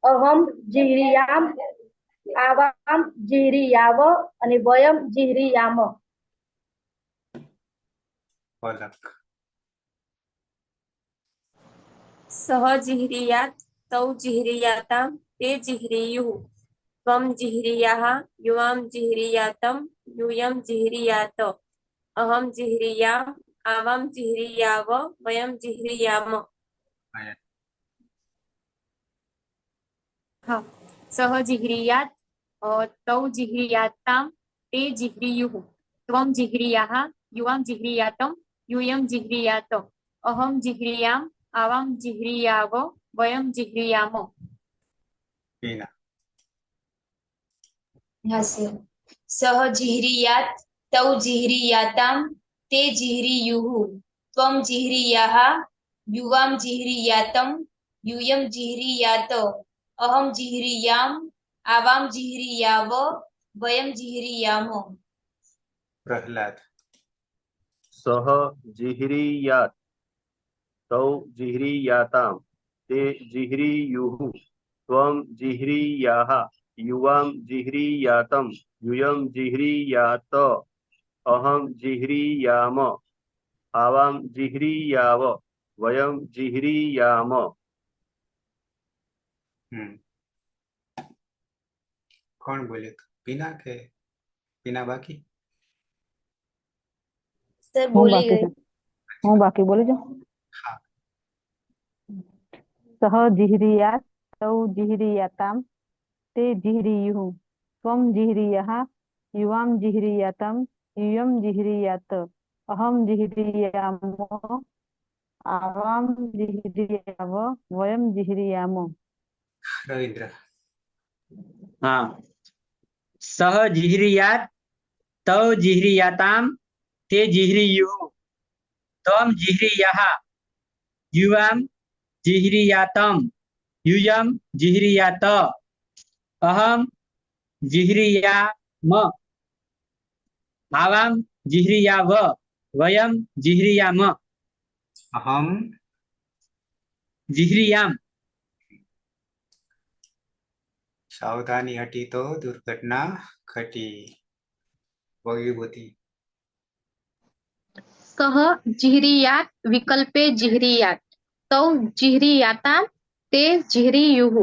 Speaker 13: અહમ જીહરિયામ આવામ જીહરિયાવ અને વયમ જીહરિયામ.
Speaker 1: પલક.
Speaker 4: સહ જીહરિયાત તૌ જીહરિયાતામ તે જીહરિયુઃ ત્વમ જીહરિયાઃ યુવામ જીહરિયાતમ યુયમ જીહરિયાત અહમ જીહરિયામ આવામ જીહરિયાવ વયમ જીહરિયામ. હા. સહ જીહરિયાત તૌ જીહરિયાતામ તે જીહરિયુઃ ત્વમ જીહરિયાઃ યુવામ જીહરિયાતમ યુયમ જીહરિયાત અહમ જીહરિયામ આવામ જીહરિયાવ વયમ જીહરિયામ.
Speaker 1: ટીના.
Speaker 11: હા સર. સહ જીહરિયાત તૌ જીહરિયાતામ તે જીહરિયુઃ ત્વમ જીહરિયાઃ યુવામ જીહરિયાતમ યુયમ જીહરિયાત અહમ જીહરિયામ आवाम जिह्रीयाव वयम जिह्रीयामो।
Speaker 1: प्रहलाद
Speaker 5: सह जिह्रीयात् तौ जिह्रीयाताम् ते जिह्रीयुः त्वं जिह्रीयाः युवां जिह्रीयातं यूयं जिह्रीयात अहं जिह्रीयाम आवां जिह्रीयाव वयं जिह्रीयाम।
Speaker 1: कौन बोले तो पीना के पीना बाकी
Speaker 11: सर
Speaker 6: હું
Speaker 11: बोली
Speaker 6: બાકી
Speaker 11: गई।
Speaker 6: છે હું બાકી બોલી જાઉં
Speaker 1: हाँ
Speaker 6: સહ જીહરીયાત તૌ જીહરીયાતામ તે જીહરીયુઃ ત્વં જીહરીયઃ યુવાં જીહરીયાતમ यूयं जिह्रीयात अहं जिह्रीयामो आवां जिह्रीयाव वयं जिह्रीयाम।
Speaker 1: रविंद्र
Speaker 10: हाँ सह जिह्रीयात् तौ जिह्रीयाताम् ते जिह्रीयुः त्वं जिह्रीयः युवां जिह्रीयातं यूयं जिह्रीयात अहं जिह्रीयाम आवां जिह्रीयाव वयं जिह्रीयाम
Speaker 1: अहम
Speaker 10: जिह्रीयाम।
Speaker 1: सावधानी हटी तो दुर्घटना घटी। विभूति
Speaker 12: सह जिह्रीयात् विकल्पे जिह्रीयात् तौ जिह्रीयाताम् ते जिह्रीयुः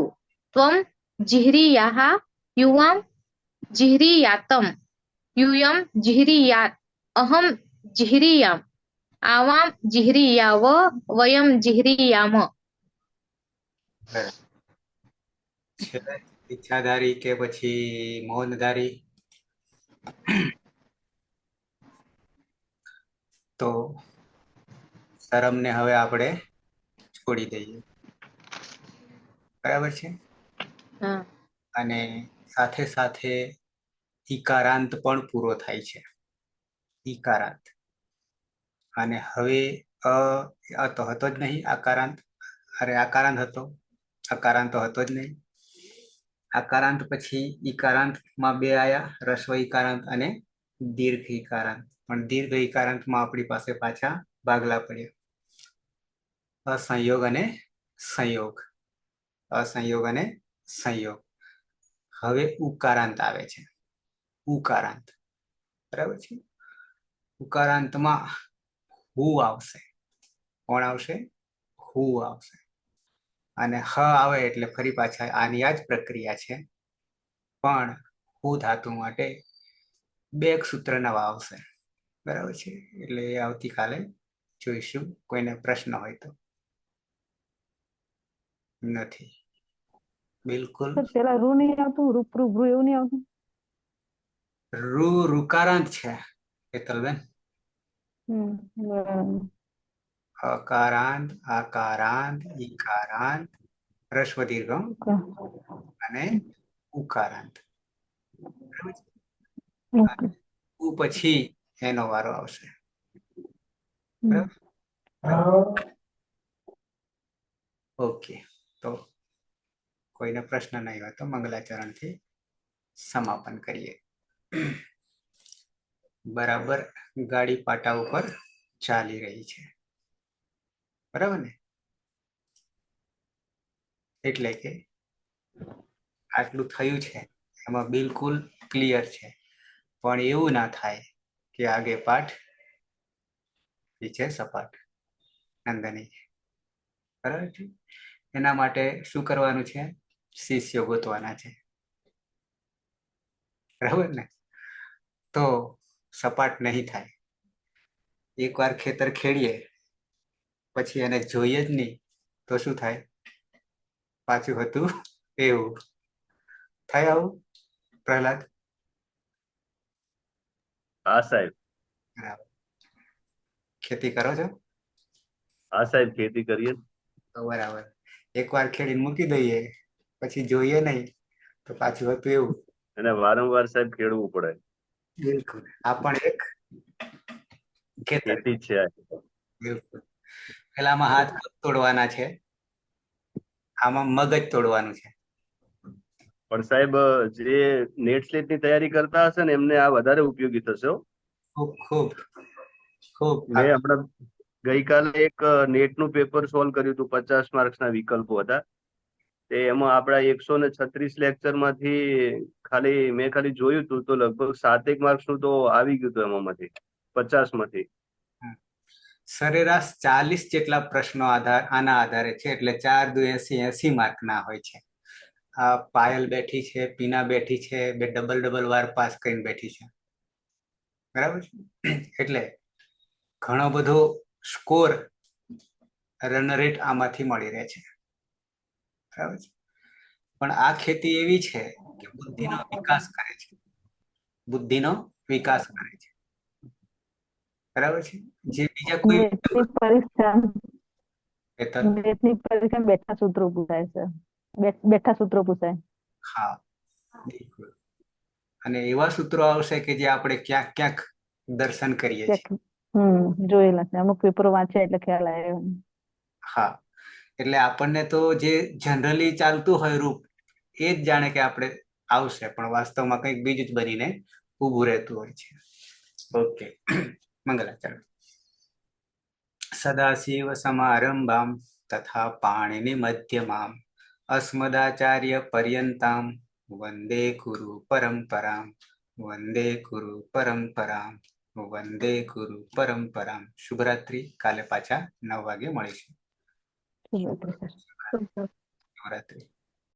Speaker 12: त्वं जिह्रीयाः युवां जिह्रीयातं यूयं जिह्रीयात् अहं जिह्रीयाम् आवां जिह्रीयाव वयं जिह्रीयाम।
Speaker 1: इच्छाधारी के पछी मौनधारी तो शरम ने हवे आपणे छोड़ी दઈએ बराबर છે અને સાથે સાથે ઈકારાંત પણ પૂરો થાય છે ઈકારાંત અને હવે આ તો હતો જ નહીં આકારાંત અરે આકારાંત હતો અકારાંત તો હતો જ નહીં આકારાંત પછી ઈકારાંતમાં બે આયા રસ્વ ઈકારાંત અને દીર્ઘ ઈકારાંત પણ દીર્ઘ ઈકારાંતમાં આપણી પાસે પાછા ભાગલા પડ્યા અસંયોગ અને સંયોગ અસંયોગ અને સંયોગ હવે ઉકારાંત આવે છે ઉકારાંત બરાબર છે ઉકારાંતમાં હુ આવશે કોણ આવશે હુ આવશે અને હ આવે એટલે ફરી પાછા આની આ જ પ્રક્રિયા છે પણ હુ ધાતુ માટે બે સૂત્ર નવા આવશે બરાબર છે એટલે આવતીકાલે જોઈશું કોઈને પ્રશ્ન હોય તો નથી બિલકુલ
Speaker 6: પેલા રૂ નહીં આવતું રૂપરૂ ભ્રુ એવું નહીં આવતું
Speaker 1: રૂ રુકારાંત છે હેતલબેન અકારાંત આકારાંત ઈકારાંત હ્રસ્વ દીર્ઘ અને ઉકારાંત ઉ પછી એનો વારો આવશે ઓકે તો કોઈને પ્રશ્ન નહીં હોય તો મંગલાચરણ થી સમાપન કરીએ બરાબર ગાડી પાટા ઉપર ચાલી રહી છે બરાબર ને એટલે કે આટલું થયું છે એમાં બિલકુલ ક્લિયર છે પણ એવું ના થાય કે આગે પાઠ પીછે સપાટ નંદની બરાબર છે એના માટે શું કરવાનું છે શિષ્યો ગોતવાના છે બરાબર ને તો સપાટ નહીં થાય એકવાર ખેતર ખેડીએ પછી એને જોઈએ જ નહીં તો શું થાય પાછું હતું એવું થાય આવું પ્રહલાદ
Speaker 5: હા સાહેબ
Speaker 1: બરાબર ખેતી કરો છો
Speaker 5: હા સાહેબ ખેતી કરીએ
Speaker 1: તો બરાબર એકવાર ખેડીને મૂકી દઈએ પછી જોઈએ નહીં તો પાછું હતું એવું
Speaker 5: અને વારંવાર સાહેબ ખેડવું પડે
Speaker 1: બિલકુલ આ પણ એક ખેતર
Speaker 5: ખેતી છે
Speaker 1: બિલકુલ પેલામાં હાથ તોડવાના છે આમાં મગજ તોડવાનું છે
Speaker 5: પણ સાહેબ જે નેટ સ્લેટ ની તૈયારી કરતા હશે ને એમને આ વધારે ઉપયોગી થશે હો.
Speaker 1: ખૂબ ખૂબ ખૂબ
Speaker 5: મેં હમણાં ગઈકાલે એક નેટ નું પેપર સોલ્વ કર્યું હતું, 50 માર્ક્સના વિકલ્પો હતા. તે એમાં આપણા 136 લેક્ચર માંથી મેં ખાલી જોયું હતું તો લગભગ 7 માર્ક્સ નું તો આવી ગયું હતું એમાંથી 50 માંથી.
Speaker 1: સરેરાશ 40 જેટલા પ્રશ્નો આના આધારે છે, એટલે 4 દુ 80, 80 માર્કના હોય છે. આ પાયલ બેઠી છે, પીના બેઠી છે, બે ડબલ વાર પાસ કરીને બેઠી છે, બરાબર છે. એટલે ઘણો બધો સ્કોર રન રેટ આમાંથી મળી રહે છે, બરાબર છે. પણ આ ખેતી એવી છે કે બુદ્ધિનો વિકાસ કરે છે, બુદ્ધિનો વિકાસ કરે છે, બરાબર છે. જે બીજા કોઈ
Speaker 6: નેટની પરીક્ષા
Speaker 1: હેતલ,
Speaker 6: નેટની પરીક્ષા બેઠા સૂત્રો પૂછાય છે, બેઠા સૂત્રો પૂછાય.
Speaker 1: હા બિલકુલ. અને એવા સૂત્રો આવશે કે જે આપણે ક્યાંક ક્યાંક દર્શન કરીએ છીએ.
Speaker 6: જોયેલા છે, અમુક પેપરો વાંચ્યા એટલે ખ્યાલ આવ્યો.
Speaker 1: હા, એટલે આપણને તો જે જનરલી ચાલતું હોય રૂપ એ જ જાણે કે આપણે આવશે, પણ વાસ્તવમાં કંઈક બીજું જ બનીને ઊભું રહેતું હોય છે. ઓકે, મંગલાચરણ. સદાશિવ સમારંભામ તથા પાણીની મધ્યમામ અસ્મદાચાર્ય પર્યંતામ વંદે ગુરુ પરંપરામ વંદે ગુરુ પરંપરામ વંદે ગુરુ પરંપરામ. શુભરાત્રી. કાલે પાછા 9 વાગે મળીશું. શુભરાત્રી.